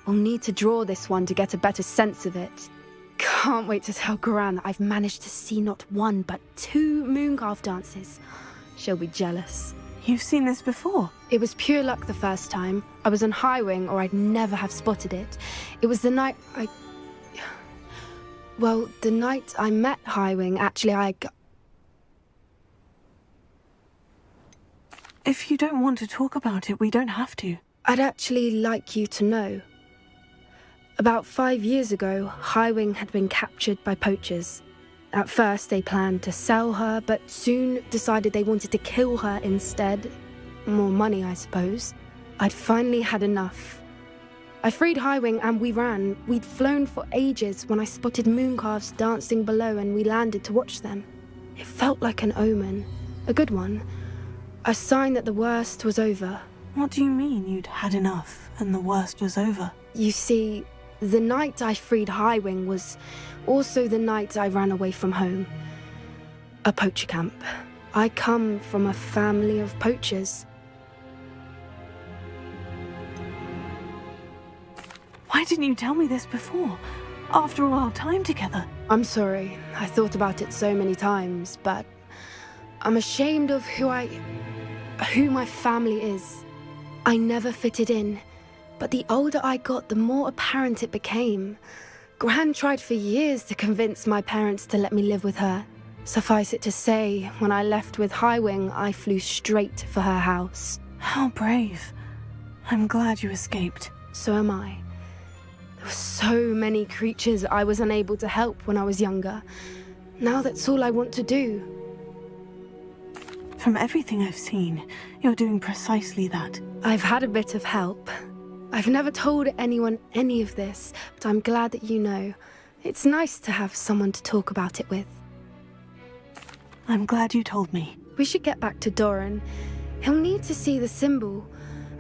We'll need to draw this one to get a better sense of it. Can't wait to tell Gran that I've managed to see not one, but 2 mooncalf dances. She'll be jealous. You've seen this before? It was pure luck the first time. I was on Highwing, or I'd never have spotted it. It was the night Well, the night I met Highwing, actually, If you don't want to talk about it, we don't have to. I'd actually like you to know. About 5 years ago, Highwing had been captured by poachers. At first, they planned to sell her, but soon decided they wanted to kill her instead. More money, I suppose. I'd finally had enough. I freed Highwing and we ran. We'd flown for ages when I spotted mooncalves dancing below and we landed to watch them. It felt like an omen. A good one. A sign that the worst was over. What do you mean you'd had enough and the worst was over? You see, the night I freed Highwing was also the night I ran away from home. A poacher camp. I come from a family of poachers. Why didn't you tell me this before? After all our time together. I'm sorry. I thought about it so many times, but I'm ashamed of who my family is. I never fitted in, but the older I got, the more apparent it became. Gran tried for years to convince my parents to let me live with her. Suffice it to say, when I left with Highwing, I flew straight for her house. How brave. I'm glad you escaped. So am I. There were so many creatures I was unable to help when I was younger. Now that's all I want to do. From everything I've seen, you're doing precisely that. I've had a bit of help. I've never told anyone any of this, but I'm glad that you know. It's nice to have someone to talk about it with. I'm glad you told me. We should get back to Doran. He'll need to see the symbol,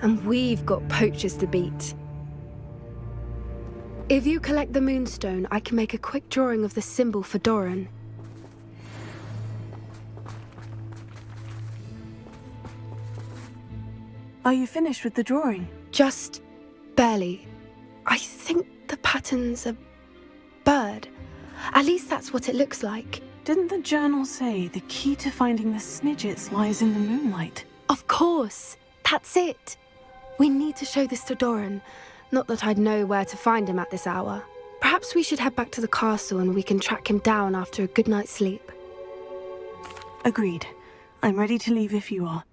and we've got poachers to beat. If you collect the moonstone, I can make a quick drawing of the symbol for Doran. Are you finished with the drawing? Just barely. I think the pattern's a bird. At least that's what it looks like. Didn't the journal say the key to finding the Snidgets lies in the moonlight? Of course. That's it. We need to show this to Doran. Not that I'd know where to find him at this hour. Perhaps we should head back to the castle and we can track him down after a good night's sleep. Agreed. I'm ready to leave if you are.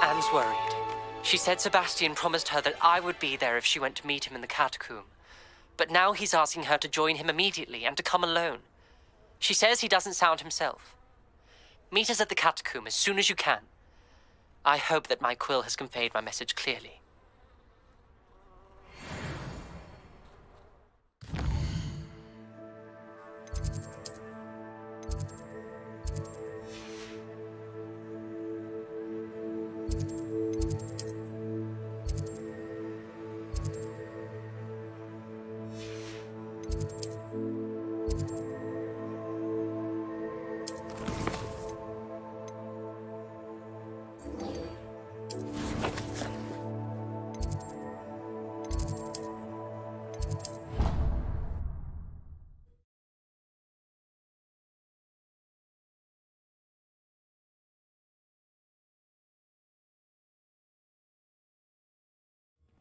Anne's worried. She said Sebastian promised her that I would be there if she went to meet him in the catacomb. But now he's asking her to join him immediately and to come alone. She says he doesn't sound himself. Meet us at the catacomb as soon as you can. I hope that my quill has conveyed my message clearly.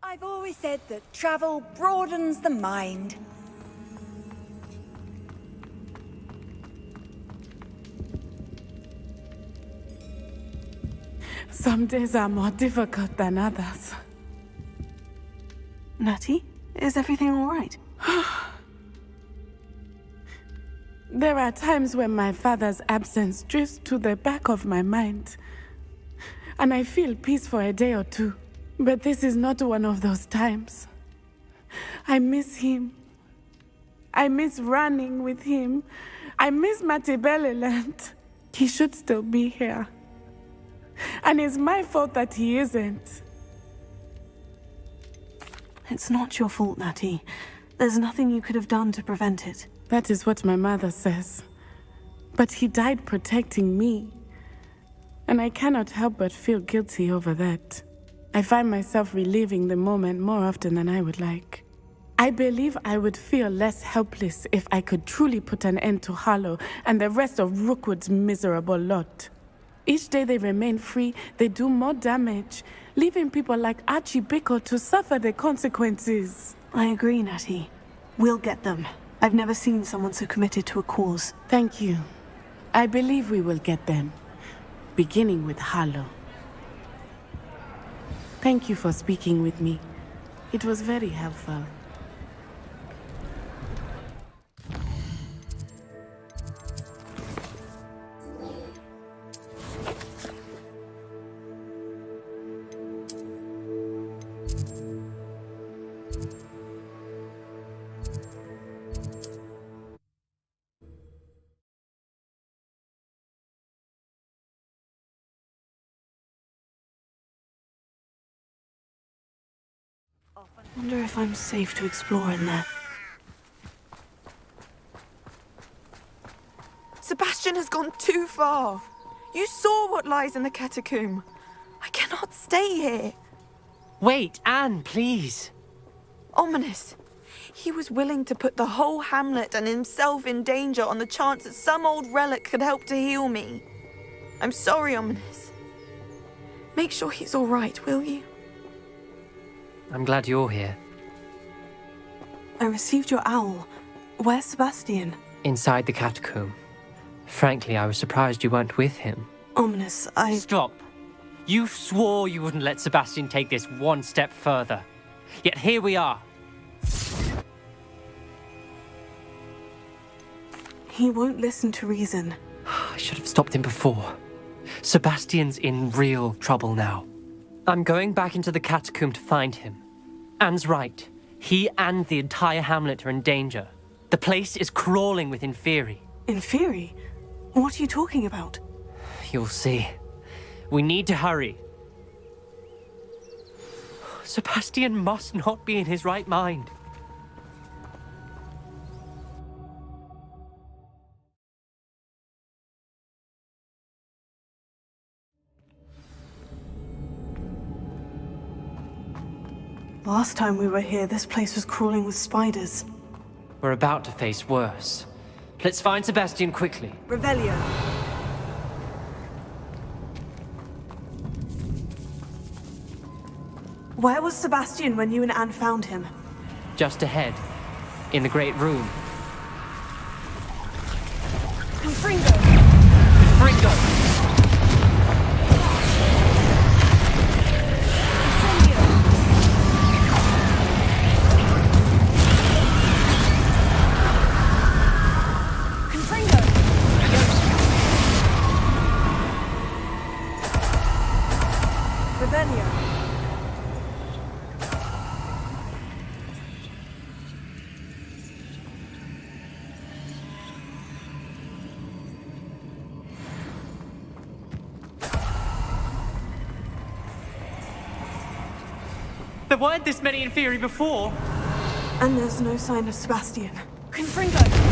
I've always said that travel broadens the mind. Some days are more difficult than others. Natty, is everything all right? There are times when my father's absence drifts to the back of my mind, and I feel peace for a day or two. But this is not one of those times. I miss him. I miss running with him. I miss Matibeleland. He should still be here. And it's my fault that he isn't. It's not your fault, Natty. There's nothing you could have done to prevent it. That is what my mother says. But he died protecting me. And I cannot help but feel guilty over that. I find myself reliving the moment more often than I would like. I believe I would feel less helpless if I could truly put an end to Harlow and the rest of Rookwood's miserable lot. Each day they remain free, they do more damage, leaving people like Archie Bickle to suffer the consequences. I agree, Natty. We'll get them. I've never seen someone so committed to a cause. Thank you. I believe we will get them, beginning with Harlow. Thank you for speaking with me. It was very helpful. I wonder if I'm safe to explore in there. Sebastian has gone too far. You saw what lies in the catacomb. I cannot stay here. Wait, Anne, please. Ominous. He was willing to put the whole hamlet and himself in danger on the chance that some old relic could help to heal me. I'm sorry, Ominous. Make sure he's all right, will you? I'm glad you're here. I received your owl. Where's Sebastian? Inside the catacomb. Frankly, I was surprised you weren't with him. Ominous, Stop. You swore you wouldn't let Sebastian take this one step further. Yet here we are. He won't listen to reason. I should have stopped him before. Sebastian's in real trouble now. I'm going back into the catacomb to find him. Anne's right. He and the entire hamlet are in danger. The place is crawling with Inferi. Inferi? What are you talking about? You'll see. We need to hurry. Sebastian must not be in his right mind. Last time we were here, this place was crawling with spiders. We're about to face worse. Let's find Sebastian quickly. Revelio. Where was Sebastian when you and Anne found him? Just ahead, in the Great Room. Confringo. Fringo! There weren't this many Inferi before. And there's no sign of Sebastian. Confringo.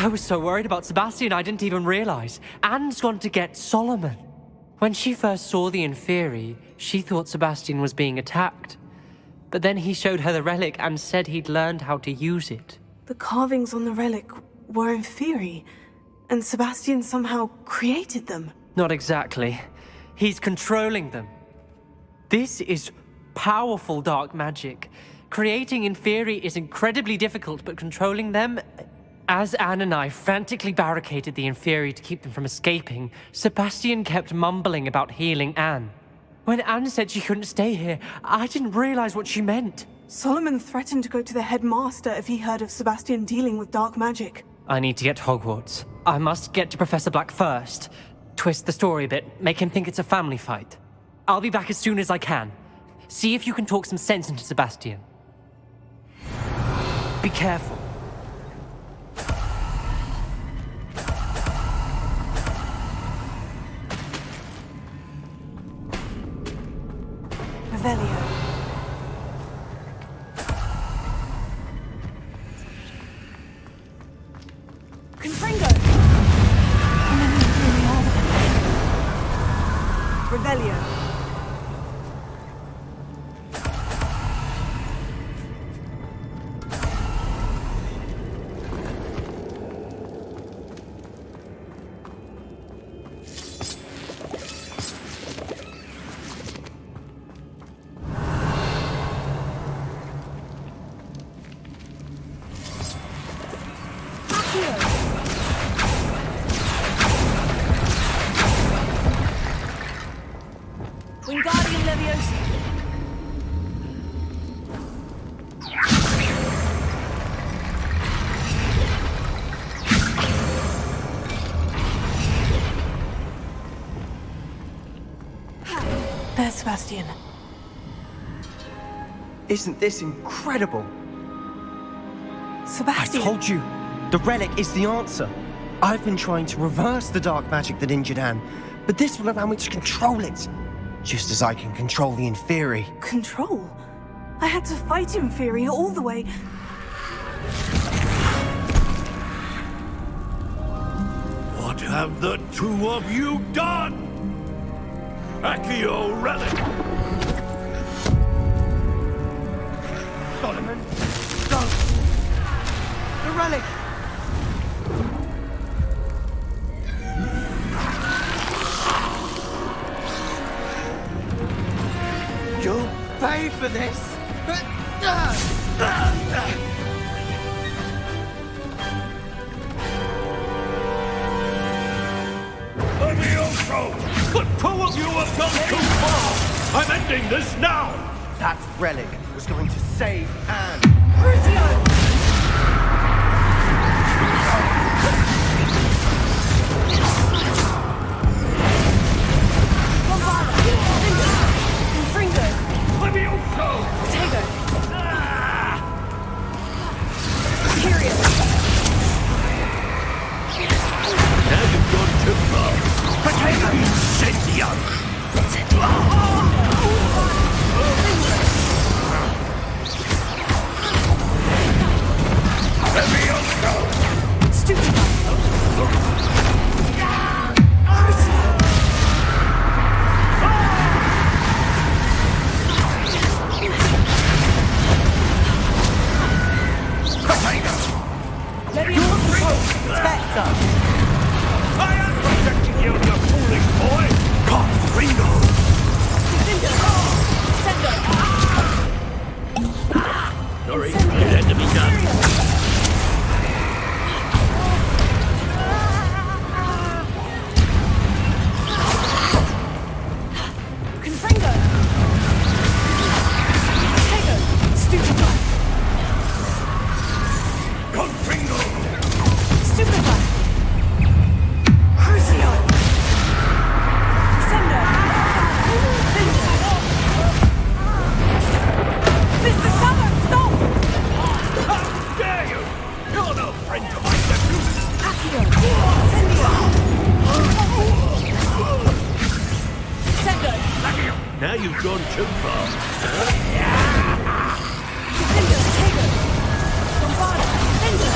I was so worried about Sebastian I didn't even realize. Anne's gone to get Solomon. When she first saw the Inferi, she thought Sebastian was being attacked. But then he showed her the relic and said he'd learned how to use it. The carvings on the relic were Inferi, and Sebastian somehow created them. Not exactly. He's controlling them. This is powerful dark magic. Creating Inferi is incredibly difficult, but controlling them... As Anne and I frantically barricaded the Inferi to keep them from escaping, Sebastian kept mumbling about healing Anne. When Anne said she couldn't stay here, I didn't realize what she meant. Solomon threatened to go to the headmaster if he heard of Sebastian dealing with dark magic. I need to get to Hogwarts. I must get to Professor Black first. Twist the story a bit, make him think it's a family fight. I'll be back as soon as I can. See if you can talk some sense into Sebastian. Be careful. Revelio. Confringo! Revelio. Wingardium Leviosa! There's Sebastian. Isn't this incredible? Sebastian! I told you, the relic is the answer. I've been trying to reverse the dark magic that injured Anne, but this will allow me to control it. Just as I can control the Inferi. Control? I had to fight Inferi all the way... What have the two of you done? Accio relic! Solomon, go! The relic! You'll pay for this! Levioso! The two of you have gone too far! I'm ending this now! That relic was going to save Anne. Crucio! Confringo! Levioso! Tego! Period! Now you've gone too far! Potato! Incendio! Levioso! Stupid! Spectre! I am protecting you, you foolish boy! Confringo! Sorry, it had to be done. Confringo! Tego! Stupefy! Confringo! Stupefy! Crucio! Sendo! Mr. Summer, stop! How dare you! You're no friend to my nephew! Accio! Sendio! Sendo! Now you've gone too far. Defender! Tego! Bombarda! Fender!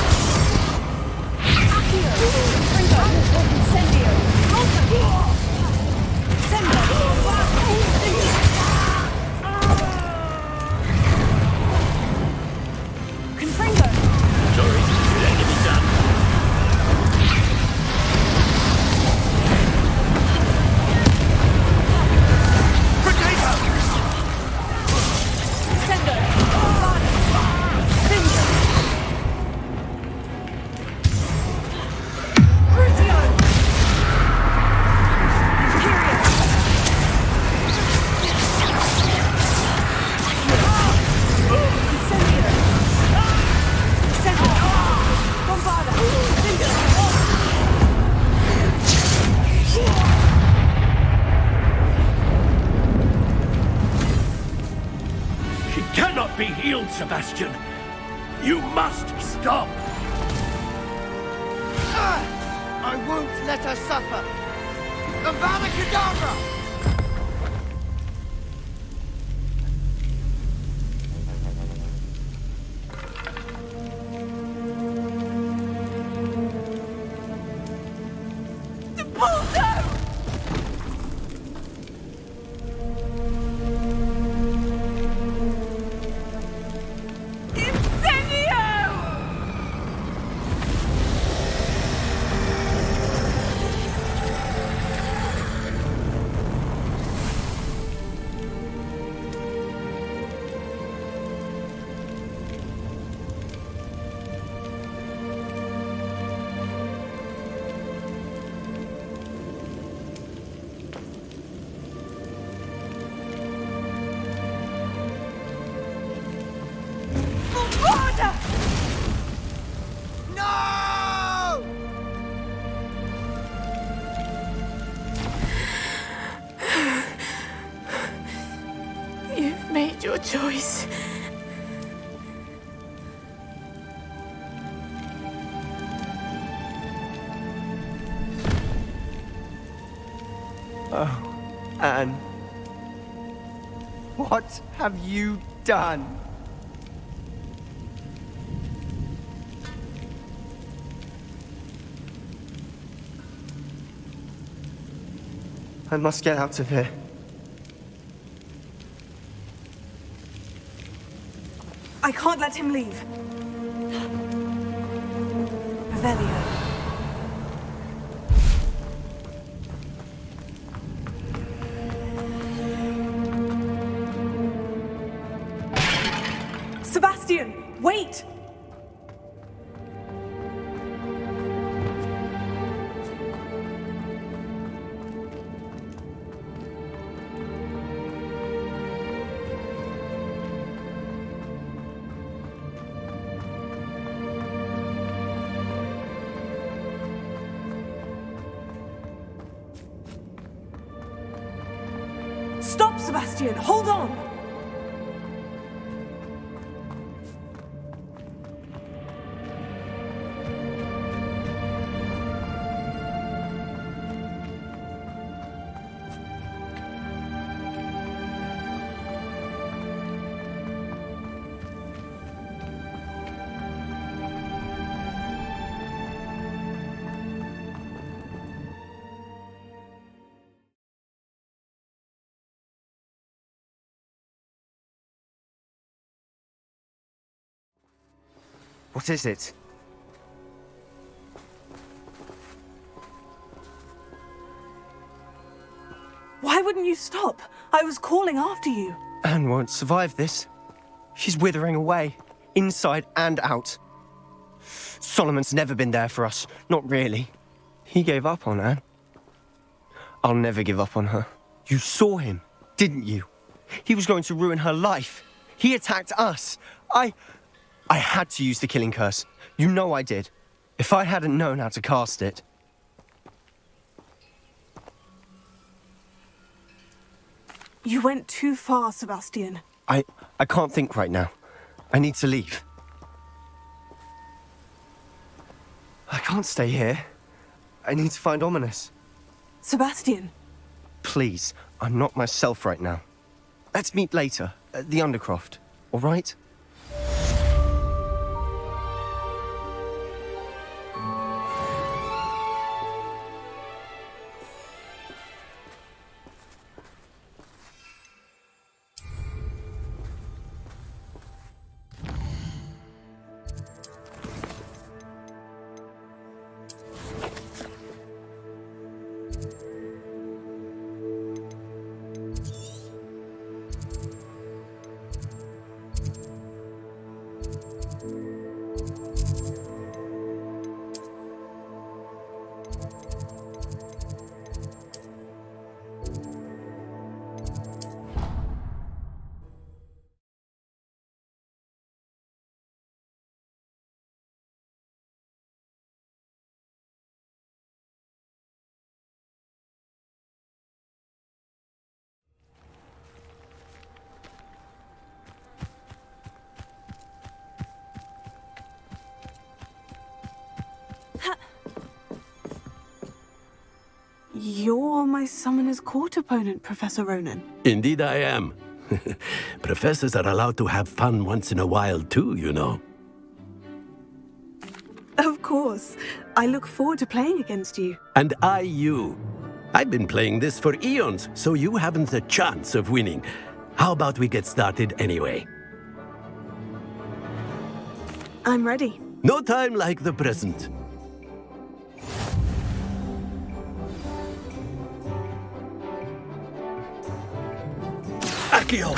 be healed, Sebastian. You must stop. I won't let her suffer. Avada Kedavra! Your choice. Oh, Anne. What have you done? I must get out of here. I can't let him leave. Revelio. Sebastian, wait! Stop, Sebastian! Hold on! What is it? Why wouldn't you stop? I was calling after you. Anne won't survive this. She's withering away, inside and out. Solomon's never been there for us, not really. He gave up on Anne. I'll never give up on her. You saw him, didn't you? He was going to ruin her life. He attacked us. I had to use the killing curse. You know I did. If I hadn't known how to cast it... You went too far, Sebastian. I can't think right now. I need to leave. I can't stay here. I need to find Ominous. Sebastian. Please, I'm not myself right now. Let's meet later, at the Undercroft, all right? You're my Summoner's Court opponent, Professor Ronan. Indeed I am. Professors are allowed to have fun once in a while too, you know. Of course. I look forward to playing against you. And I you. I've been playing this for eons, so you haven't a chance of winning. How about we get started anyway? I'm ready. No time like the present. Accio!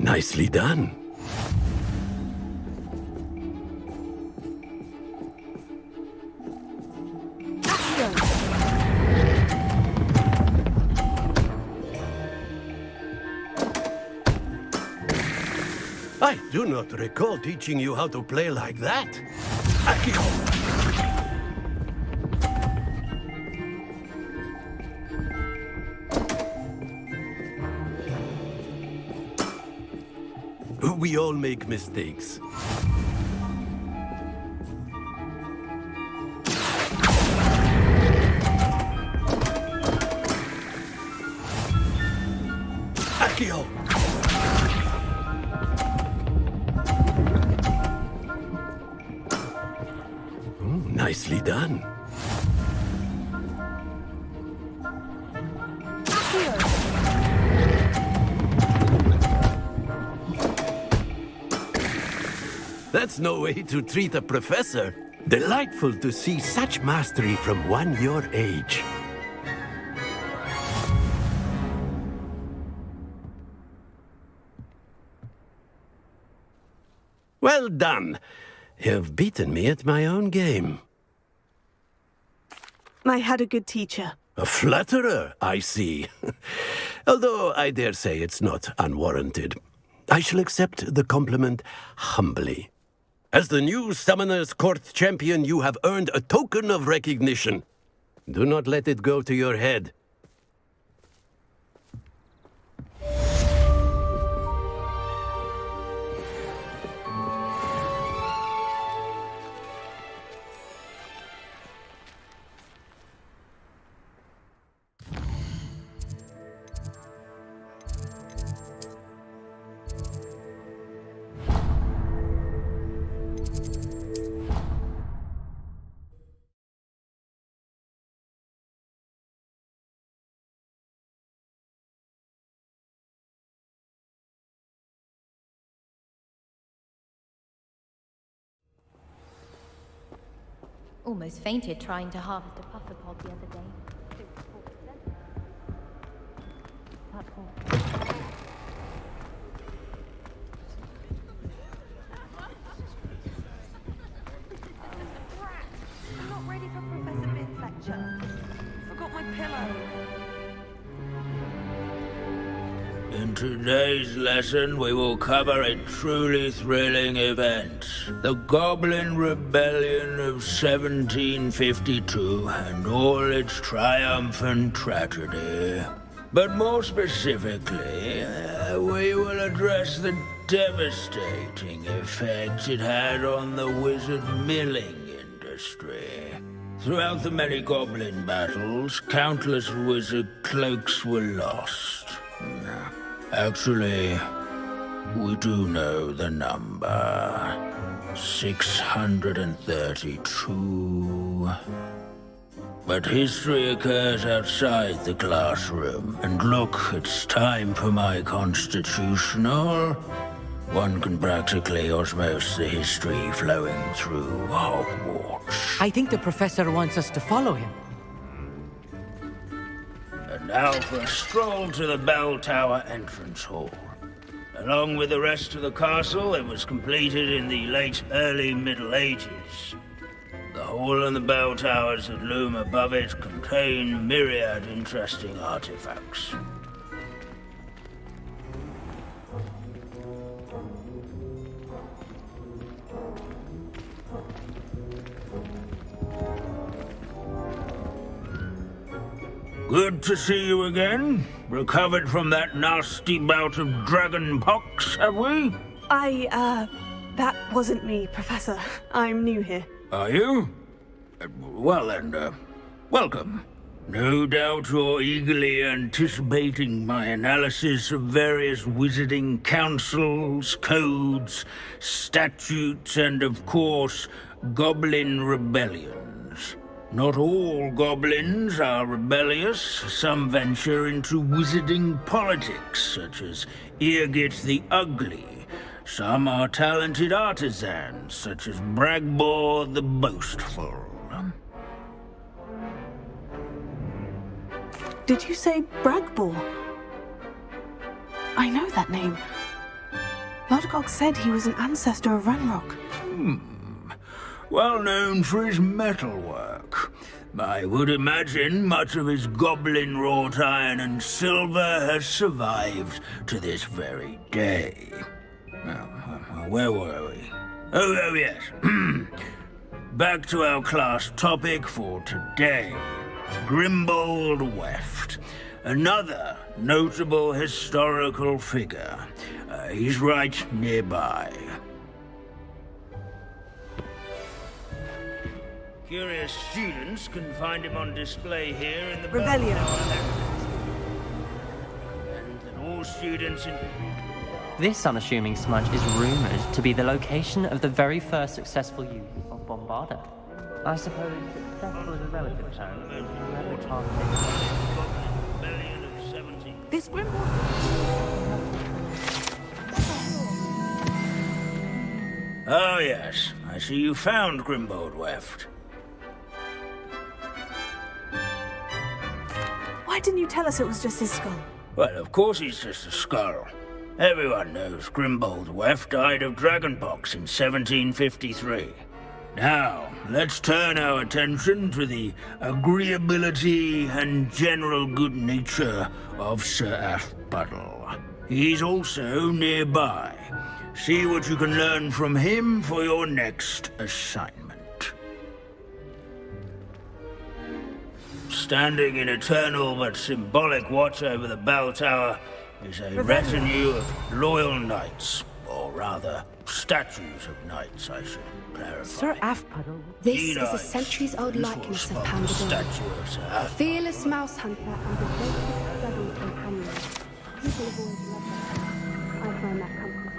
Nicely done. I do not recall teaching you how to play like that. Accio! We all make mistakes. Accio! Nicely done. That's no way to treat a professor. Delightful to see such mastery from one your age. Well done. You've beaten me at my own game. I had a good teacher. A flatterer, I see. Although I dare say it's not unwarranted. I shall accept the compliment humbly. As the new Summoner's Court champion, you have earned a token of recognition. Do not let it go to your head. Almost fainted trying to harvest a puffer pod the other day. I'm not ready for Professor Bin's lecture. Forgot my pillow. In today's lesson, we will cover a truly thrilling event. The Goblin Rebellion of 1752 and all its triumphant tragedy. But more specifically, we will address the devastating effect it had on the wizard milling industry. Throughout the many goblin battles, countless wizard cloaks were lost. Actually, we do know the number. 632. But history occurs outside the classroom. And look, it's time for my constitutional. One can practically osmose the history flowing through Hogwarts. I think the professor wants us to follow him. And now for a stroll to the bell tower entrance hall. Along with the rest of the castle, it was completed in the late early Middle Ages. The hall and the bell towers that loom above it contain myriad interesting artifacts. Good to see you again. Recovered from that nasty bout of dragon pox, have we? That wasn't me, Professor. I'm new here. Are you? Well then, welcome. No doubt you're eagerly anticipating my analysis of various wizarding councils, codes, statutes, and of course, goblin rebellions. Not all goblins are rebellious. Some venture into wizarding politics, such as Irgit the Ugly. Some are talented artisans, such as Bragbor the Boastful. Did you say Bragbor? I know that name. Lodgok said he was an ancestor of Ranrock. Well known for his metalwork. I would imagine much of his goblin-wrought iron and silver has survived to this very day. Where were we? Oh yes. Back to our class topic for today. Grimbold Weft. Another notable historical figure. He's right nearby. Curious students can find him on display here in the Rebellion. And that all students in... This unassuming smudge is rumored to be the location of the very first successful use of Bombarda. I suppose successful is a relative term. This Grimbold... Oh yes, I see you found Grimbold Weft. Why didn't you tell us it was just his skull? Well, of course he's just a skull. Everyone knows Grimbold Weft died of dragonpox in 1753. Now, let's turn our attention to the agreeability and general good nature of Sir Aphbudel. He's also nearby. See what you can learn from him for your next assignment. Standing in eternal but symbolic watch over the bell tower is a retinue of loyal knights, or rather, statues of knights, I should clarify. Sir Aphbudel. This is a centuries-old likeness of Pandador. A fearless mouse hunter and the greatest study companion. People have always loved him. I find that comforting.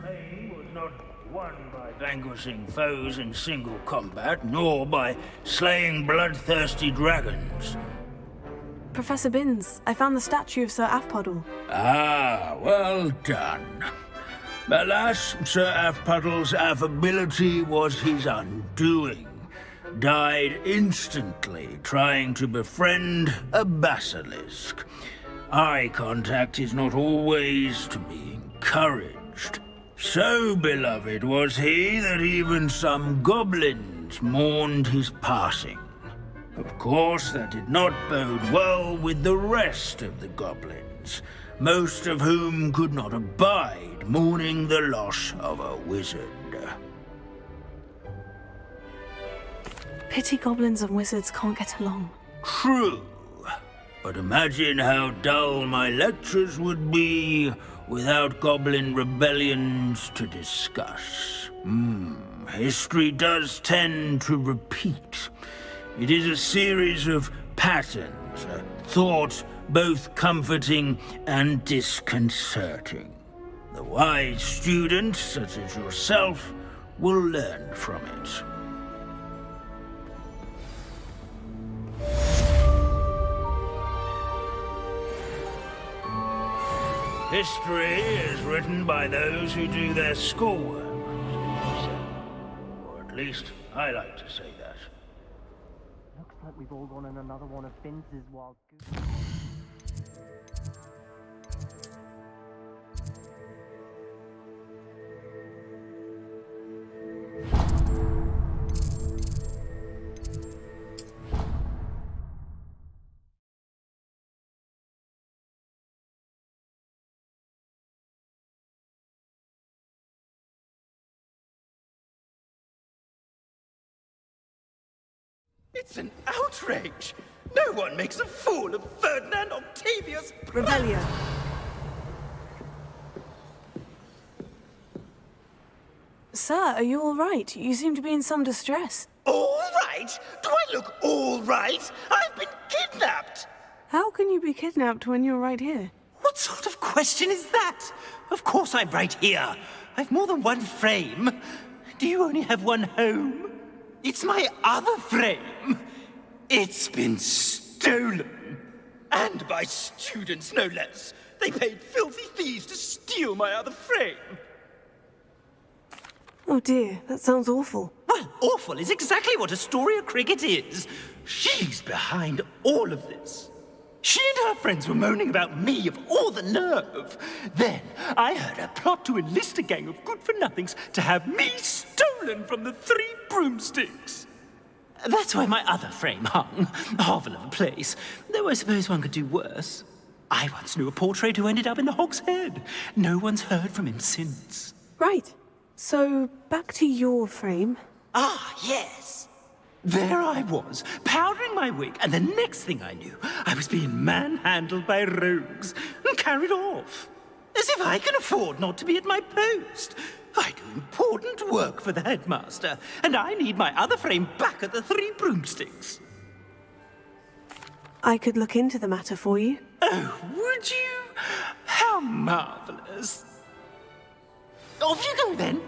Fame was not won by vanquishing foes in single combat, nor by slaying bloodthirsty dragons. Professor Binns, I found the statue of Sir Aphbudel. Ah, well done. Alas, Sir Aphbudel's affability was his undoing. Died instantly trying to befriend a basilisk. Eye contact is not always to be encouraged. So beloved was he that even some goblins mourned his passing. Of course, that did not bode well with the rest of the goblins, most of whom could not abide mourning the loss of a wizard. Pity goblins and wizards can't get along. True, but imagine how dull my lectures would be without goblin rebellions to discuss. History does tend to repeat. It is a series of patterns, a thought both comforting and disconcerting. The wise student, such as yourself, will learn from it. History is written by those who do their schoolwork, or at least I like to say that. Looks like we've all gone on another one of Finn's wild goose. It's an outrage! No one makes a fool of Ferdinand Octavius Pratt. Revelio. Sir, are you all right? You seem to be in some distress. All right? Do I look all right? I've been kidnapped. How can you be kidnapped when you're right here? What sort of question is that? Of course I'm right here. I've more than one frame. Do you only have one home? It's my other frame. It's been stolen. And by students, no less. They paid filthy thieves to steal my other frame. Oh dear, that sounds awful. Well, awful is exactly what Astoria Cricket is. She's behind all of this. She and her friends were moaning about me of all the nerve. Then I heard her plot to enlist a gang of good-for-nothings to have me stolen from the Three Broomsticks. That's where my other frame hung. A hovel of a place. Though I suppose one could do worse. I once knew a portrait who ended up in the Hog's Head. No one's heard from him since. Right. So, back to your frame. Ah, yes. There I was, powdering my wig, and the next thing I knew, I was being manhandled by rogues and carried off. As if I can afford not to be at my post. I do important work for the headmaster, and I need my other frame back at the Three Broomsticks. I could look into the matter for you. Oh, would you? How marvelous. Off you go, then.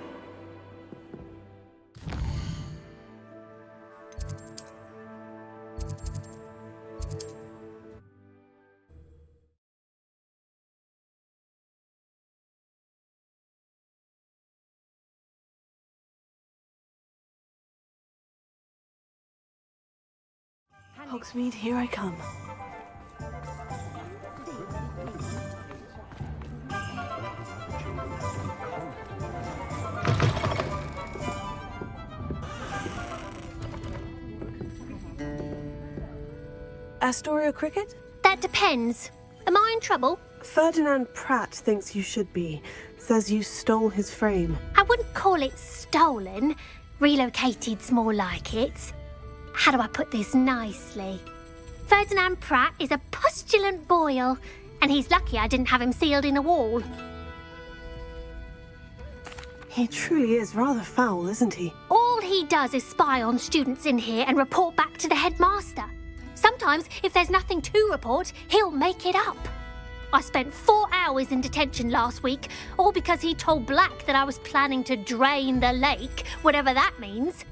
Hogsmeade, here I come. Astoria Cricket? That depends. Am I in trouble? Ferdinand Pratt thinks you should be. Says you stole his frame. I wouldn't call it stolen. Relocated's more like it. How do I put this nicely? Ferdinand Pratt is a postulant boil, and he's lucky I didn't have him sealed in a wall. He truly is rather foul, isn't he? All he does is spy on students in here and report back to the headmaster. Sometimes, if there's nothing to report, he'll make it up. I spent 4 hours in detention last week, all because he told Black that I was planning to drain the lake, whatever that means.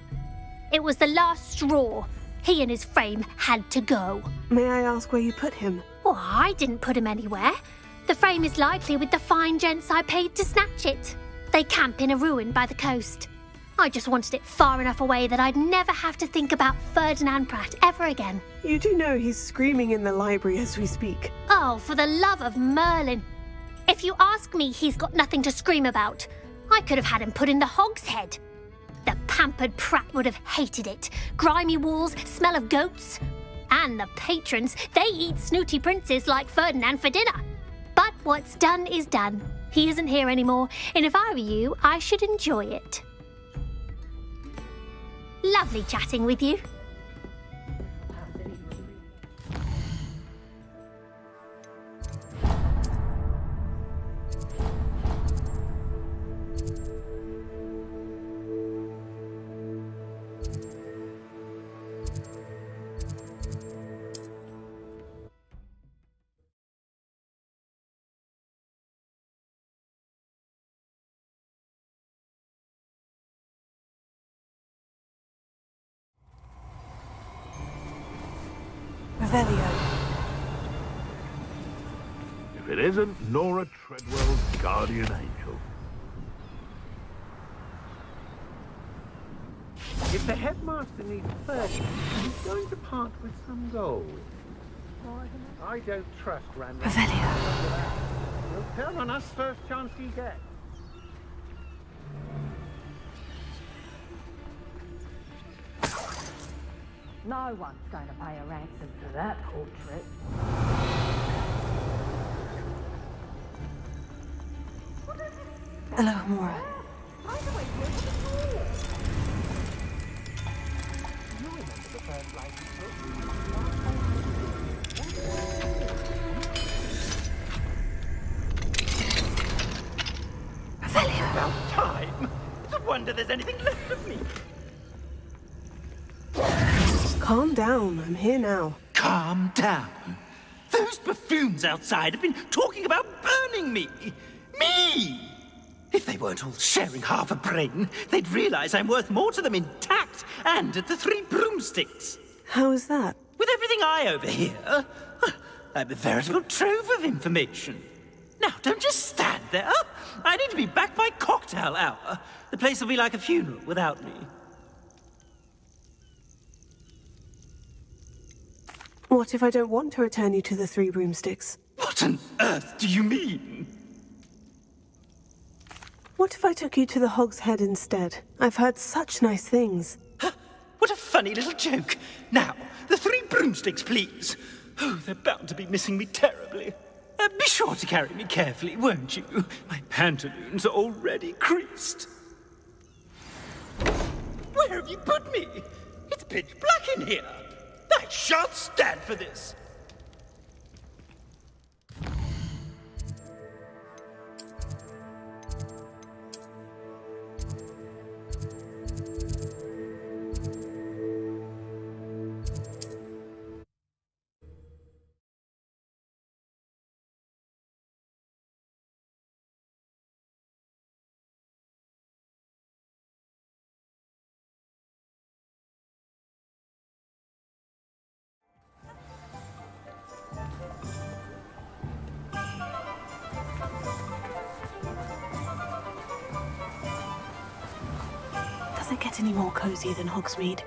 It was the last straw. He and his frame had to go. May I ask where you put him? Well, I didn't put him anywhere. The frame is likely with the fine gents I paid to snatch it. They camp in a ruin by the coast. I just wanted it far enough away that I'd never have to think about Ferdinand Pratt ever again. You do know he's screaming in the library as we speak. Oh, for the love of Merlin. If you ask me, he's got nothing to scream about. I could have had him put in the Hog's Head. The pampered Pratt would have hated it. Grimy walls, smell of goats. And the patrons, they eat snooty princes like Ferdinand for dinner. But what's done is done. He isn't here anymore, and if I were you, I should enjoy it. Lovely chatting with you. Revelio. If it isn't Nora Treadwell's guardian angel. If the headmaster needs 30, he's going to part with some gold. I don't trust Randall. Revelio. He'll turn on us first chance he gets. No one's going to pay a ransom for that portrait. Hello, Mora. About time. No wonder there's anything left of me. Calm down. I'm here now. Calm down. Those buffoons outside have been talking about burning me. Me! If they weren't all sharing half a brain, they'd realize I'm worth more to them intact and at the Three Broomsticks. How is that? With everything I overhear, I'm a veritable trove of information. Now, don't just stand there. I need to be back by cocktail hour. The place will be like a funeral without me. What if I don't want to return you to the Three Broomsticks? What on earth do you mean? What if I took you to the Hog's Head instead? I've heard such nice things. What a funny little joke. Now, the Three Broomsticks, please. Oh, they're bound to be missing me terribly. Be sure to carry me carefully, won't you? My pantaloons are already creased. Where have you put me? It's pitch black in here. I shan't stand for this. Does it get any more cozy than Hogsmeade?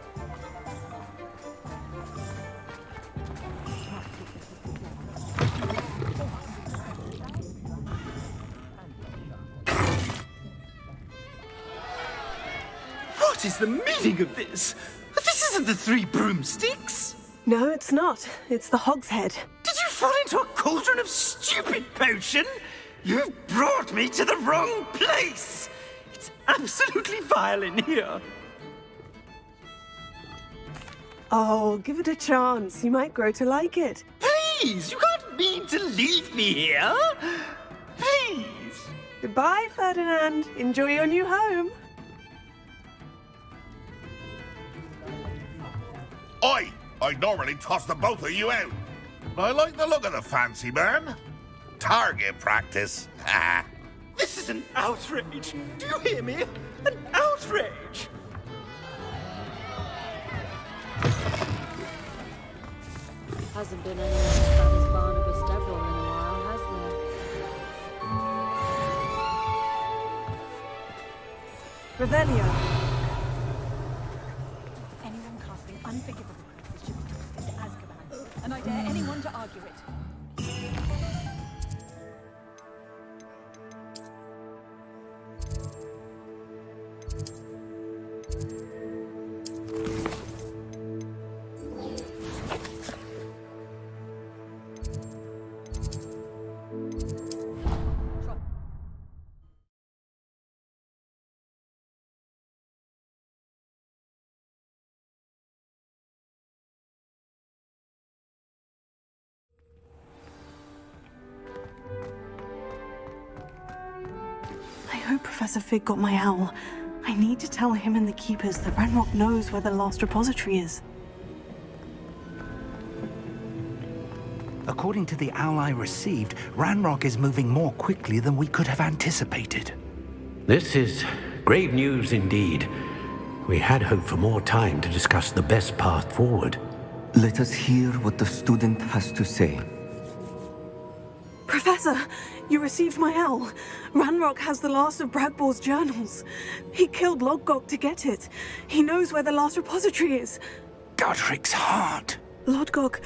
What is the meaning of this? This isn't the Three Broomsticks. No, it's not. It's the Hog's Head. Did you fall into a cauldron of stupid potion? You've brought me to the wrong place. It's absolutely vile in here. Oh, give it a chance. You might grow to like it. Please, you can't mean to leave me here. Please. Goodbye, Ferdinand. Enjoy your new home. I'd normally toss the both of you out. But I like the look of the fancy man. Target practice. This is an outrage. Do you hear me? An outrage. Hasn't been anyone as bad as Barnabas Deverell in a while, has there? Revelio. Anyone casting unforgivable practices should be transferred to Azkaban, and I dare anyone to argue it. I hope Professor Fig got my owl. I need to tell him and the Keepers that Ranrock knows where the last repository is. According to the owl I received, Ranrock is moving more quickly than we could have anticipated. This is grave news indeed. We had hoped for more time to discuss the best path forward. Let us hear what the student has to say. Professor, you received my owl. Ranrock has the last of Bradbor's journals. He killed Lodgok to get it. He knows where the last repository is. Godric's heart. Lodgok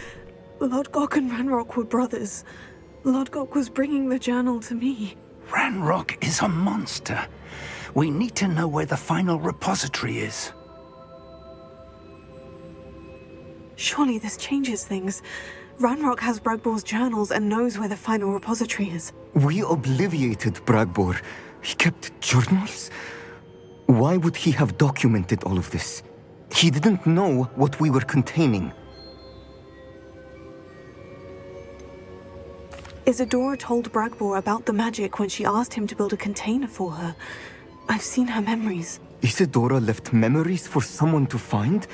and Ranrock were brothers. Lodgok was bringing the journal to me. Ranrock is a monster. We need to know where the final repository is. Surely this changes things. Ranrock has Bradbor's journals and knows where the final repository is. We obliviated Bradbor. He kept journals? Why would he have documented all of this? He didn't know what we were containing. Isadora told Bragbor about the magic when she asked him to build a container for her. I've seen her memories. Isadora left memories for someone to find?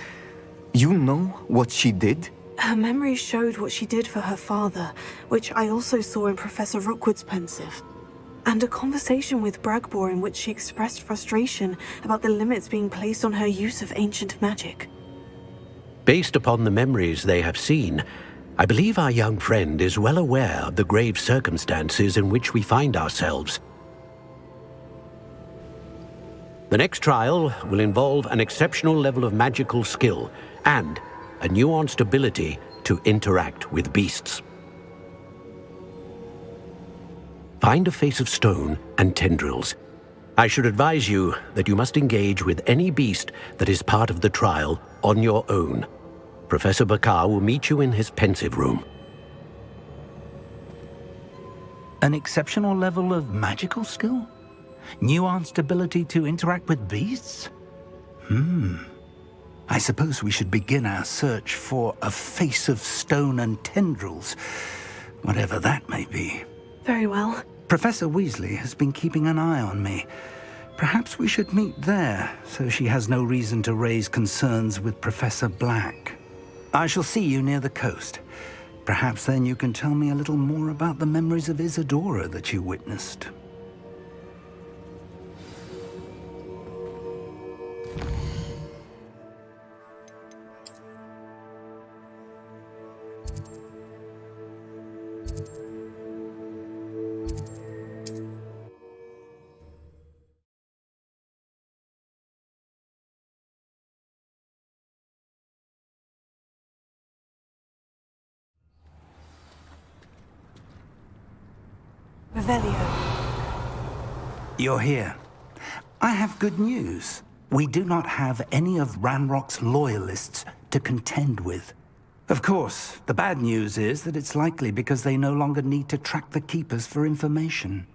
You know what she did? Her memories showed what she did for her father, which I also saw in Professor Rookwood's pensive. And a conversation with Bragbor in which she expressed frustration about the limits being placed on her use of ancient magic. Based upon the memories they have seen, I believe our young friend is well aware of the grave circumstances in which we find ourselves. The next trial will involve an exceptional level of magical skill and a nuanced ability to interact with beasts. Find a face of stone and tendrils. I should advise you that you must engage with any beast that is part of the trial on your own. Professor Bakar will meet you in his pensive room. An exceptional level of magical skill? Nuanced ability to interact with beasts? I suppose we should begin our search for a face of stone and tendrils, whatever that may be. Very well. Professor Weasley has been keeping an eye on me. Perhaps we should meet there, so she has no reason to raise concerns with Professor Black. I shall see you near the coast. Perhaps then you can tell me a little more about the memories of Isadora that you witnessed. You're here. I have good news. We do not have any of Ranrock's loyalists to contend with. Of course, the bad news is that it's likely because they no longer need to track the Keepers for information.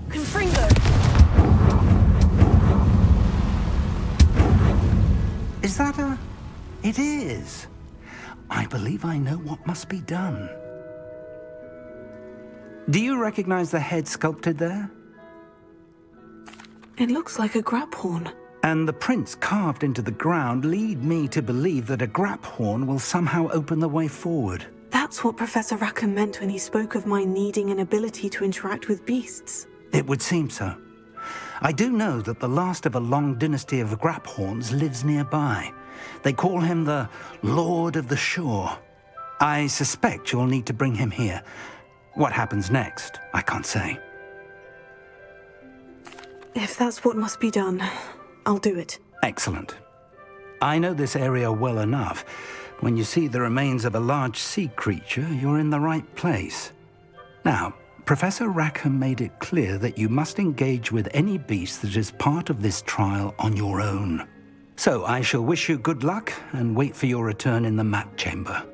Confringo! Is that a... It is. I believe I know what must be done. Do you recognize the head sculpted there? It looks like a grap horn. And the prints carved into the ground lead me to believe that a grap horn will somehow open the way forward. That's what Professor Rackham meant when he spoke of my needing an ability to interact with beasts. It would seem so. I do know that the last of a long dynasty of grap horns lives nearby. They call him the Lord of the Shore. I suspect you'll need to bring him here. What happens next, I can't say. If that's what must be done, I'll do it. Excellent. I know this area well enough. When you see the remains of a large sea creature, you're in the right place. Now, Professor Rackham made it clear that you must engage with any beast that is part of this trial on your own. So I shall wish you good luck and wait for your return in the map chamber.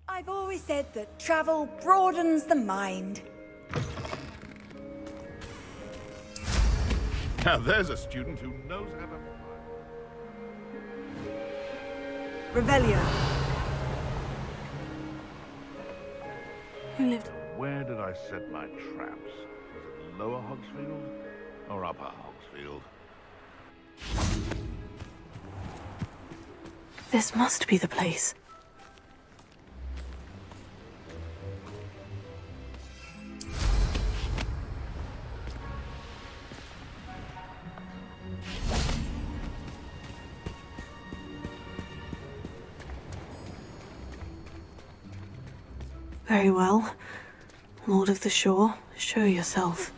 I've always said that travel broadens the mind. Now there's a student who knows how to... Revelio. Who lived? Where did I set my traps? Was it Lower Hogsfield or Upper Hogsfield? This must be the place. Very well. Lord of the Shore, show yourself.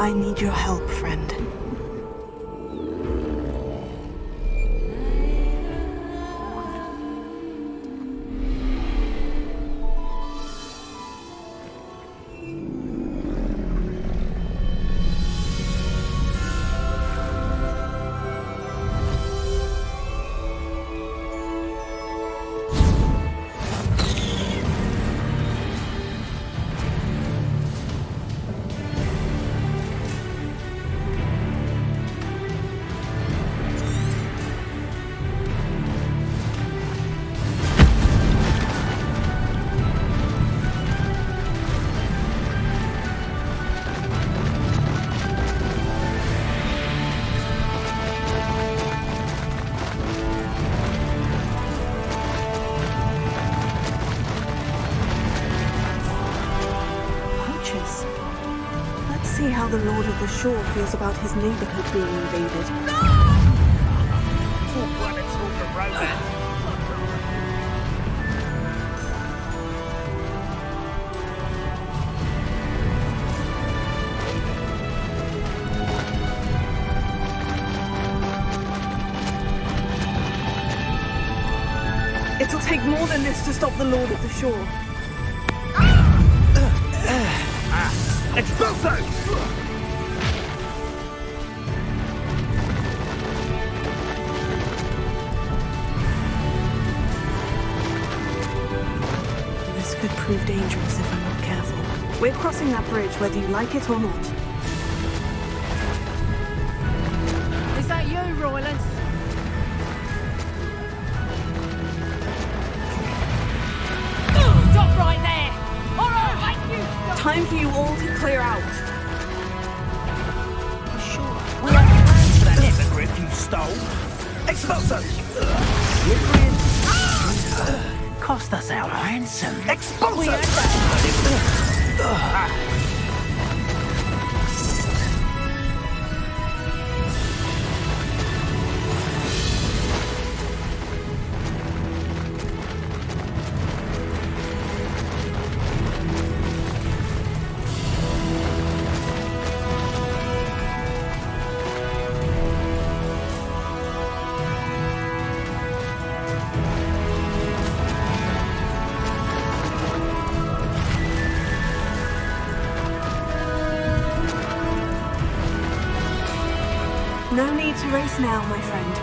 I need your help, friend. See how the Lord of the Shore feels about his neighborhood being invaded. It'll take more than this to stop the Lord of the Shore. Expulso! This could prove dangerous if I'm not careful. We're crossing that bridge whether you like it or not. Is that you, Roylance? Stop right there! Alright, thank you! Time for you all to clear out. Sure. We'll have plans for that hippogriff you stole. Expulso! Cost us our ransom. Expulso! No need to race now, my friend.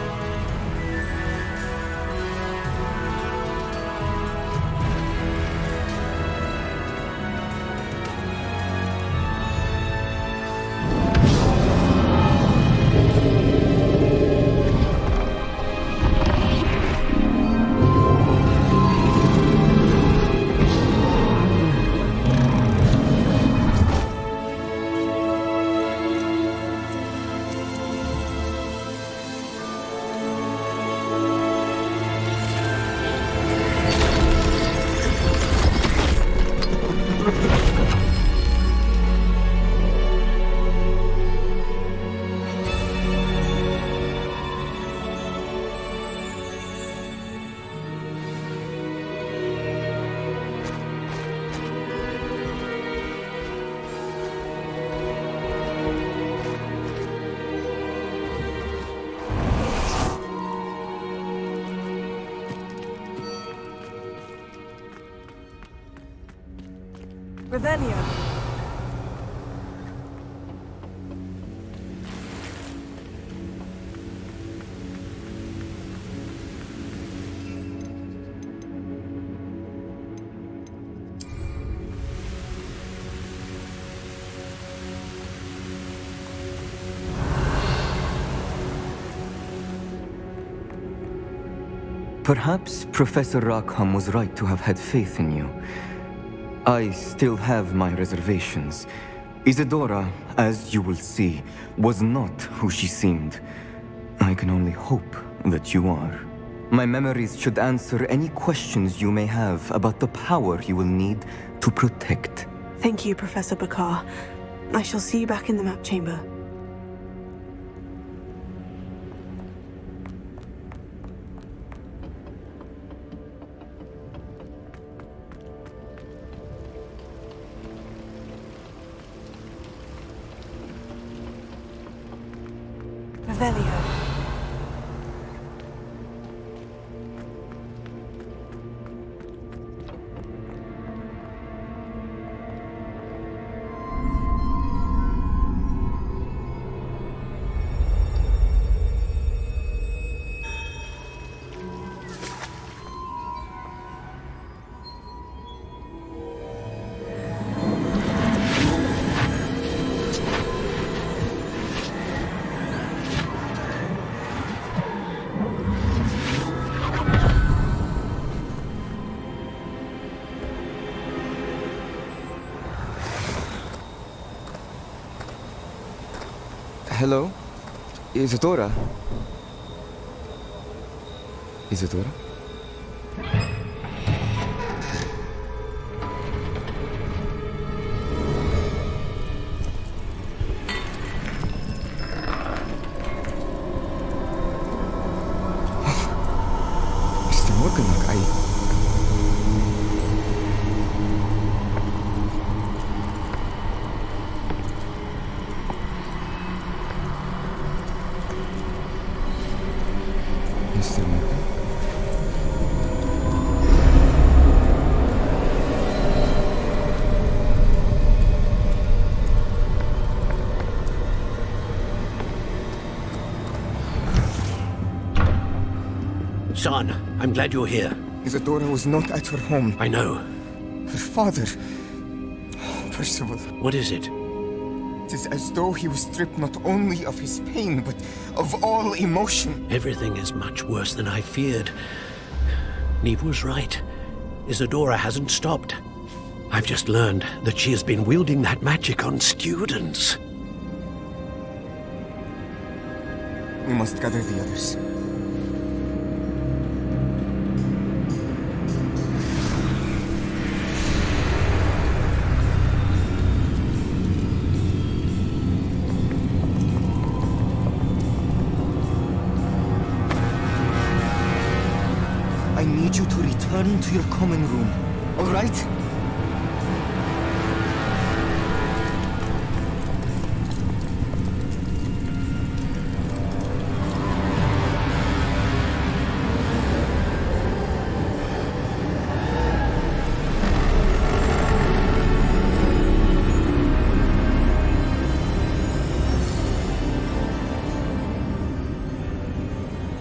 Revelio. Perhaps Professor Rackham was right to have had faith in you. I still have my reservations. Isadora, as you will see, was not who she seemed. I can only hope that you are. My memories should answer any questions you may have about the power you will need to protect. Thank you, Professor Bakar. I shall see you back in the map chamber. Revelio. Hello? Isadora? Isadora? Mr. Morganlock, Mr. Morgan? Son, I'm glad you're here. Isadora was not at her home. I know. Her father... Percival. What is it? It is as though he was stripped not only of his pain, but of all emotion. Everything is much worse than I feared. Neve was right. Isadora hasn't stopped. I've just learned that she has been wielding that magic on students. We must gather the others. I need you to return to your common room, all right?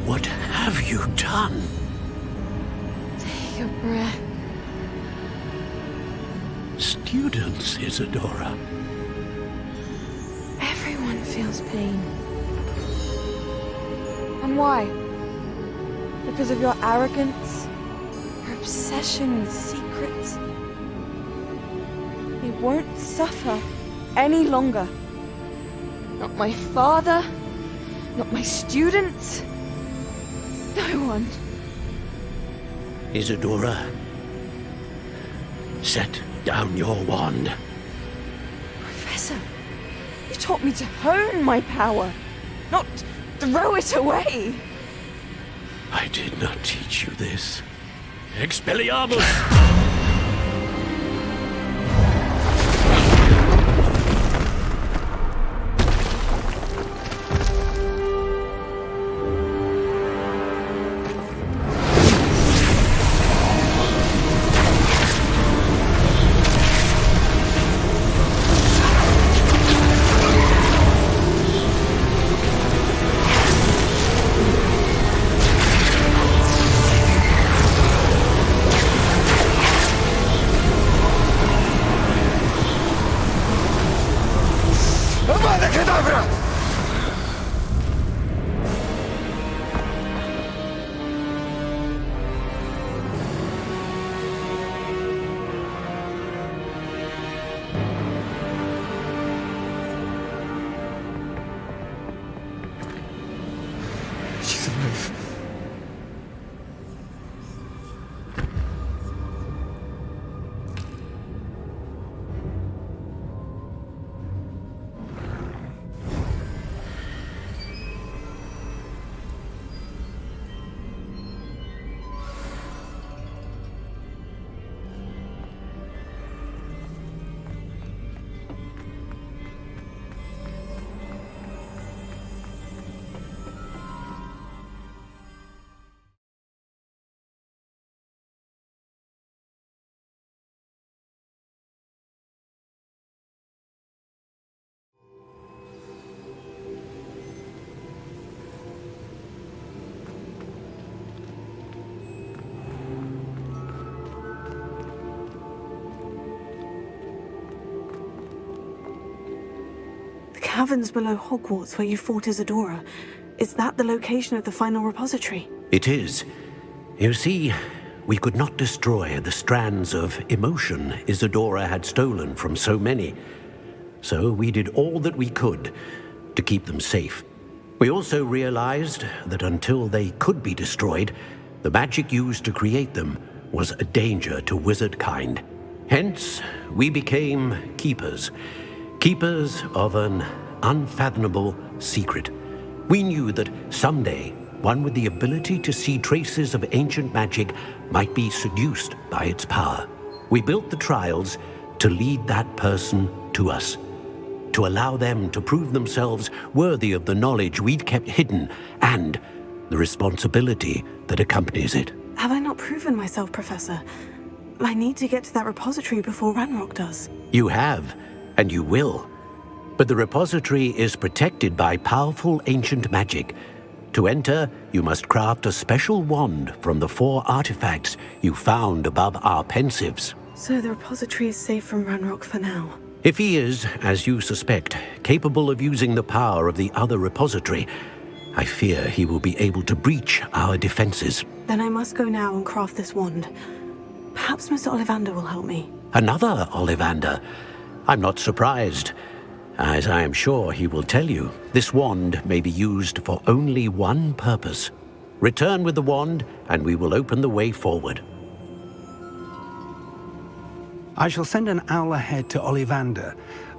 What have you done? Take a breath. Students, Isadora. Everyone feels pain. And why? Because of your arrogance? Your obsession with secrets? They won't suffer any longer. Not my father, not my students, no one. Isadora, set down your wand. Professor, you taught me to hone my power, not throw it away. I did not teach you this. Expelliarmus! Avada Kedavra! She's alive. caverns below Hogwarts where you fought Isadora. Is that the location of the final repository? It is. You see, we could not destroy the strands of emotion Isadora had stolen from so many. So we did all that we could to keep them safe. We also realized that until they could be destroyed, the magic used to create them was a danger to wizard kind. Hence, we became keepers. Keepers of an unfathomable secret. We knew that someday, one with the ability to see traces of ancient magic might be seduced by its power. We built the trials to lead that person to us, to allow them to prove themselves worthy of the knowledge we'd kept hidden and the responsibility that accompanies it. Have I not proven myself, Professor? I need to get to that repository before Ranrock does. You have, and you will. But the repository is protected by powerful ancient magic. To enter, you must craft a special wand from the 4 artifacts you found above our pensives. So the repository is safe from Ranrock for now. If he is, as you suspect, capable of using the power of the other repository, I fear he will be able to breach our defenses. Then I must go now and craft this wand. Perhaps Mr. Ollivander will help me. Another Ollivander? I'm not surprised. As I am sure he will tell you, this wand may be used for only one purpose. Return with the wand, and we will open the way forward. I shall send an owl ahead to Ollivander.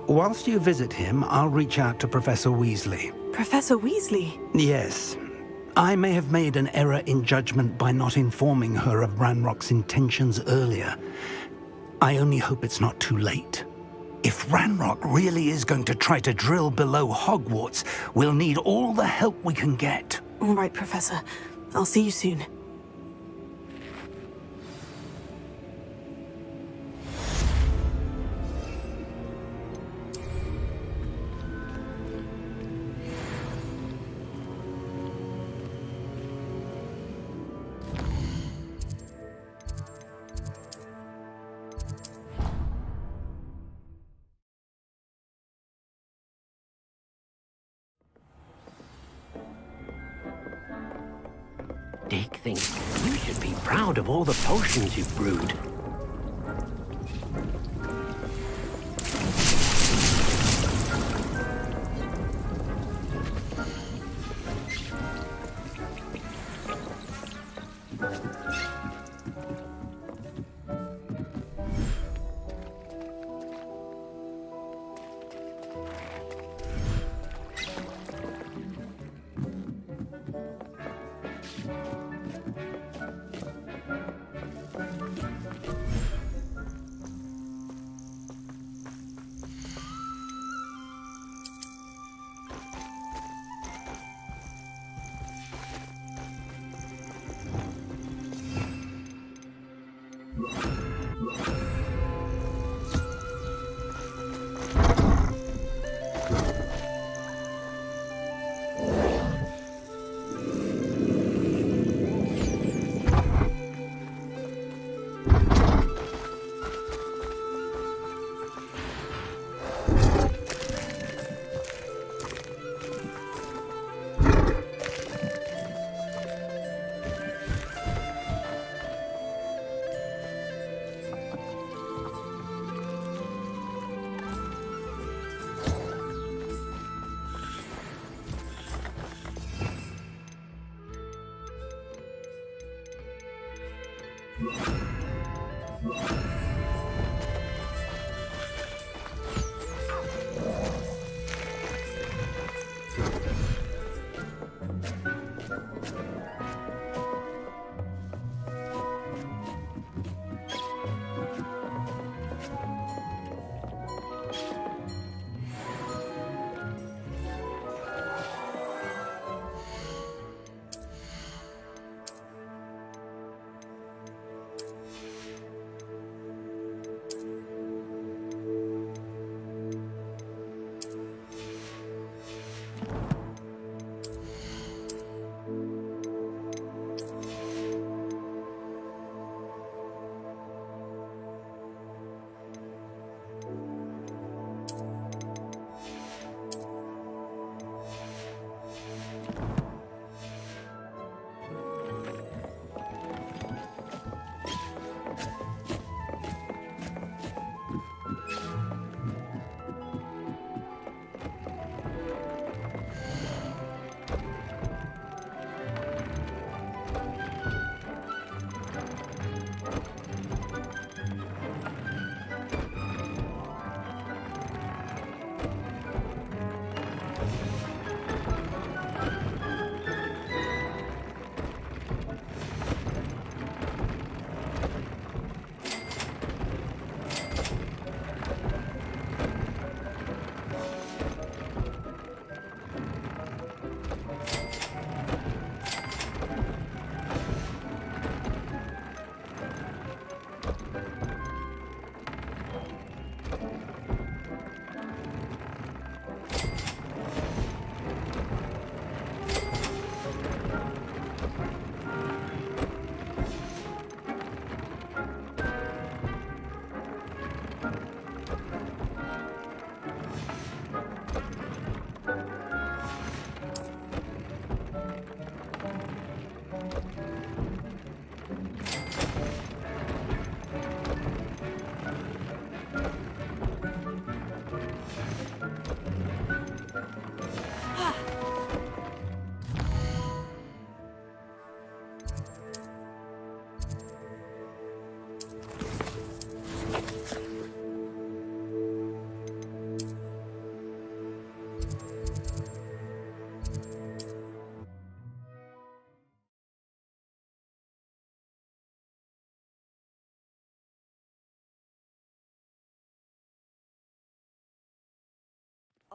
Whilst you visit him, I'll reach out to Professor Weasley. Professor Weasley? Yes. I may have made an error in judgment by not informing her of Ranrock's intentions earlier. I only hope it's not too late. If Ranrock really is going to try to drill below Hogwarts, we'll need all the help we can get. All right, Professor. I'll see you soon. Dick thinks you should be proud of all the potions you've brewed.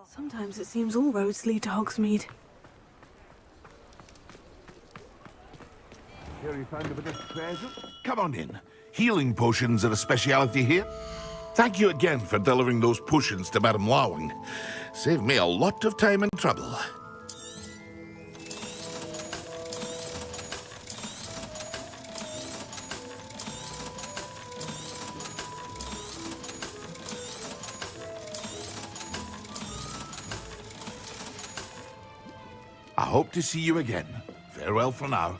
Sometimes it seems all roads lead to Hogsmeade. Here you found a bit of treasure. Come on in. Healing potions are a speciality here. Thank you again for delivering those potions to Madame Lawing. Saved me a lot of time and trouble. I hope to see you again. Farewell for now.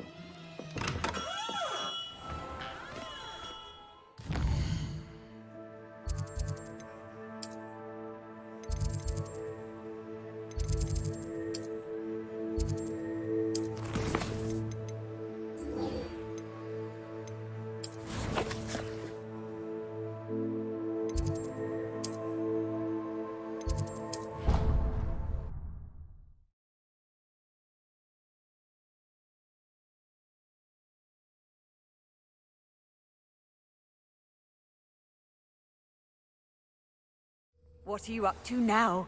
What are you up to now?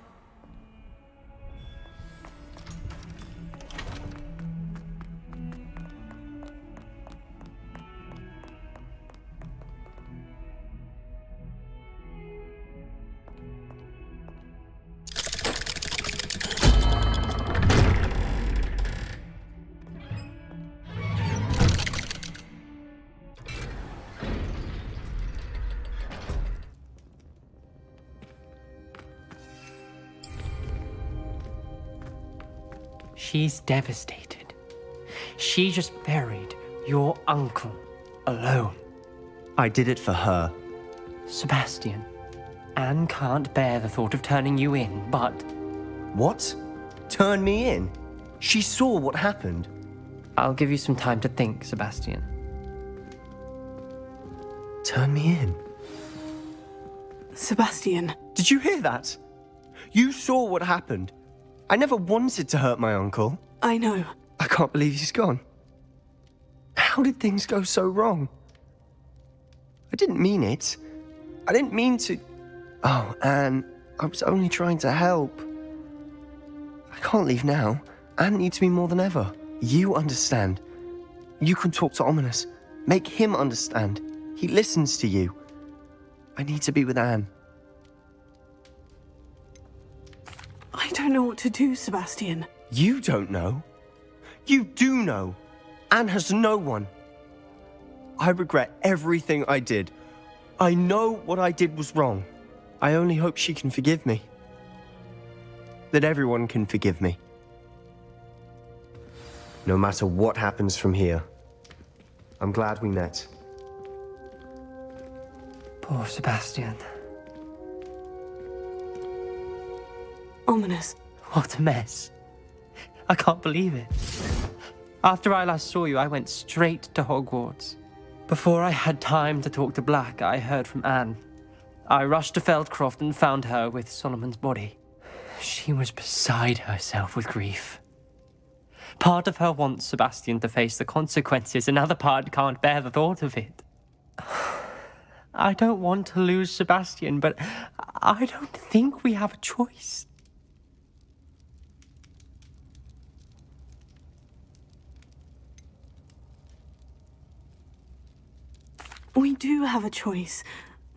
She's devastated. She just buried your uncle alone. I did it for her. Sebastian, Anne can't bear the thought of turning you in, but... What? Turn me in? She saw what happened. I'll give you some time to think, Sebastian. Turn me in? Sebastian. Did you hear that? You saw what happened. I never wanted to hurt my uncle. I know. I can't believe he's gone. How did things go so wrong? I didn't mean it. I didn't mean to... Oh, Anne, I was only trying to help. I can't leave now. Anne needs me more than ever. You understand. You can talk to Ominous. Make him understand. He listens to you. I need to be with Anne. I don't know what to do, Sebastian. You don't know. You do know. Anne has no one. I regret everything I did. I know what I did was wrong. I only hope she can forgive me. That everyone can forgive me. No matter what happens from here. I'm glad we met. Poor Sebastian. Ominous. What a mess. I can't believe it. After I last saw you, I went straight to Hogwarts. Before I had time to talk to Black, I heard from Anne. I rushed to Feldcroft and found her with Solomon's body. She was beside herself with grief. Part of her wants Sebastian to face the consequences, another part can't bear the thought of it. I don't want to lose Sebastian, but I don't think we have a choice. We do have a choice.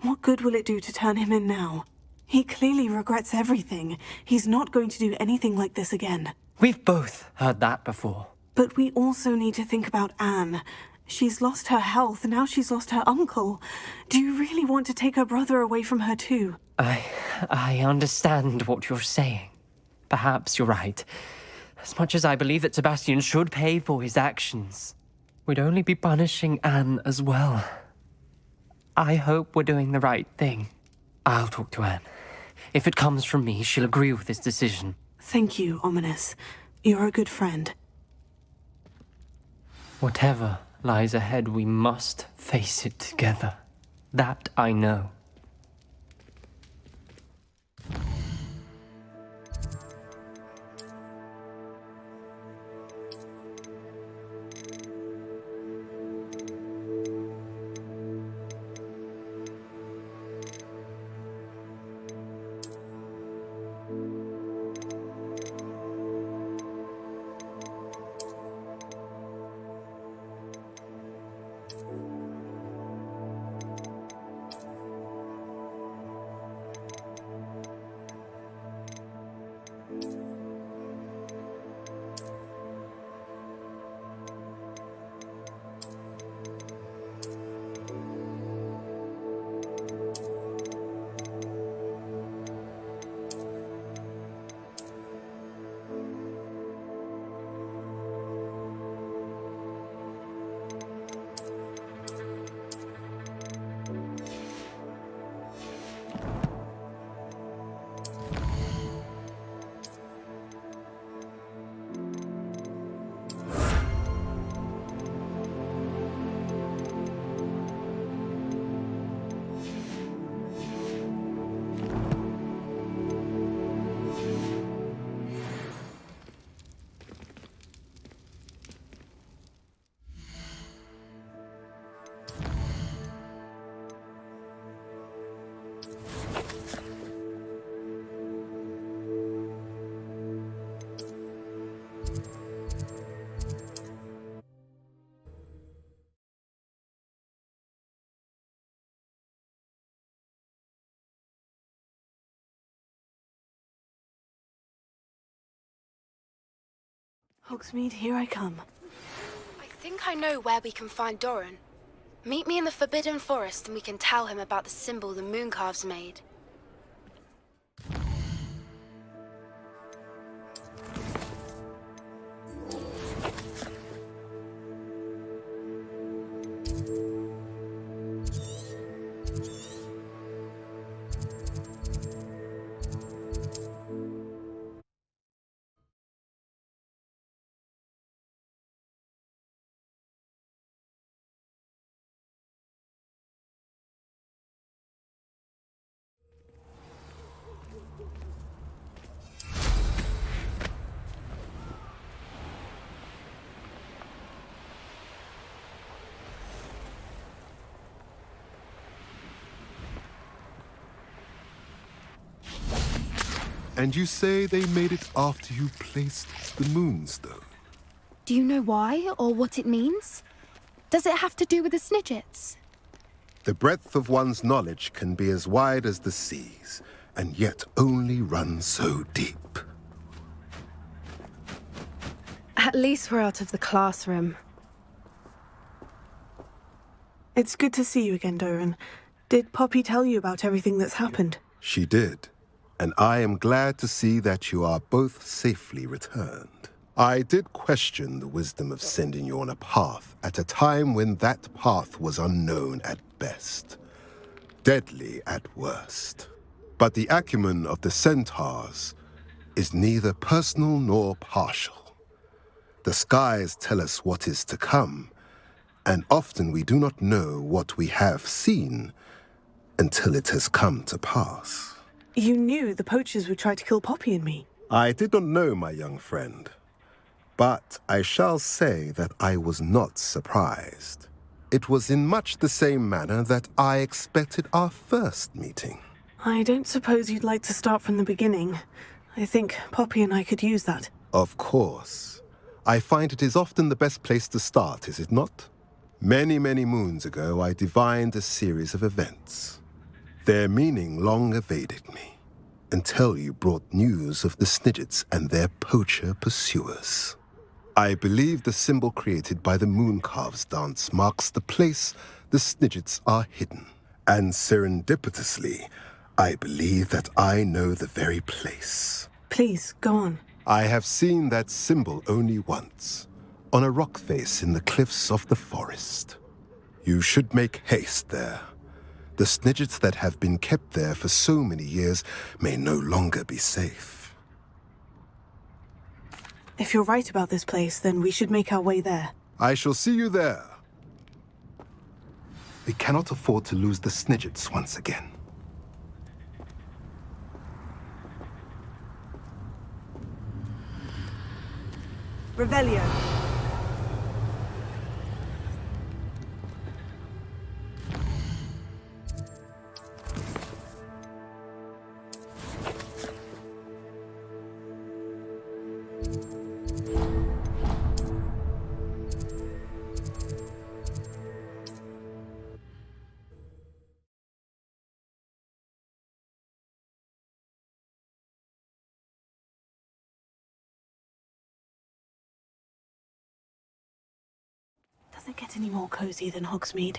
What good will it do to turn him in now? He clearly regrets everything. He's not going to do anything like this again. We've both heard that before. But we also need to think about Anne. She's lost her health, now she's lost her uncle. Do you really want to take her brother away from her too? I understand what you're saying. Perhaps you're right. As much as I believe that Sebastian should pay for his actions, we'd only be punishing Anne as well. I hope we're doing the right thing. I'll talk to Anne. If it comes from me, she'll agree with this decision. Thank you, Ominous. You're a good friend. Whatever lies ahead, we must face it together. That I know. Hogsmeade, here I come. I think I know where we can find Doran. Meet me in the Forbidden Forest and we can tell him about the symbol the Mooncalves made. And you say they made it after you placed the Moonstone? Do you know why or what it means? Does it have to do with the Snidgets? The breadth of one's knowledge can be as wide as the seas, and yet only run so deep. At least we're out of the classroom. It's good to see you again, Doran. Did Poppy tell you about everything that's happened? She did, and I am glad to see that you are both safely returned. I did question the wisdom of sending you on a path at a time when that path was unknown at best, deadly at worst. But the acumen of the centaurs is neither personal nor partial. The skies tell us what is to come, and often we do not know what we have seen until it has come to pass. You knew the poachers would try to kill Poppy and me. I did not know, my young friend, but I shall say that I was not surprised. It was in much the same manner that I expected our first meeting. I don't suppose you'd like to start from the beginning. I think Poppy and I could use that. Of course. I find it is often the best place to start, is it not? Many, many moons ago, I divined a series of events. Their meaning long evaded me, until you brought news of the Snidgets and their poacher pursuers. I believe the symbol created by the Mooncalves dance marks the place the Snidgets are hidden. And serendipitously, I believe that I know the very place. Please, go on. I have seen that symbol only once, on a rock face in the cliffs of the forest. You should make haste there. The snidgets that have been kept there for so many years may no longer be safe. If you're right about this place, then we should make our way there. I shall see you there. We cannot afford to lose the snidgets once again. Revelio. Does it get any more cozy than Hogsmeade?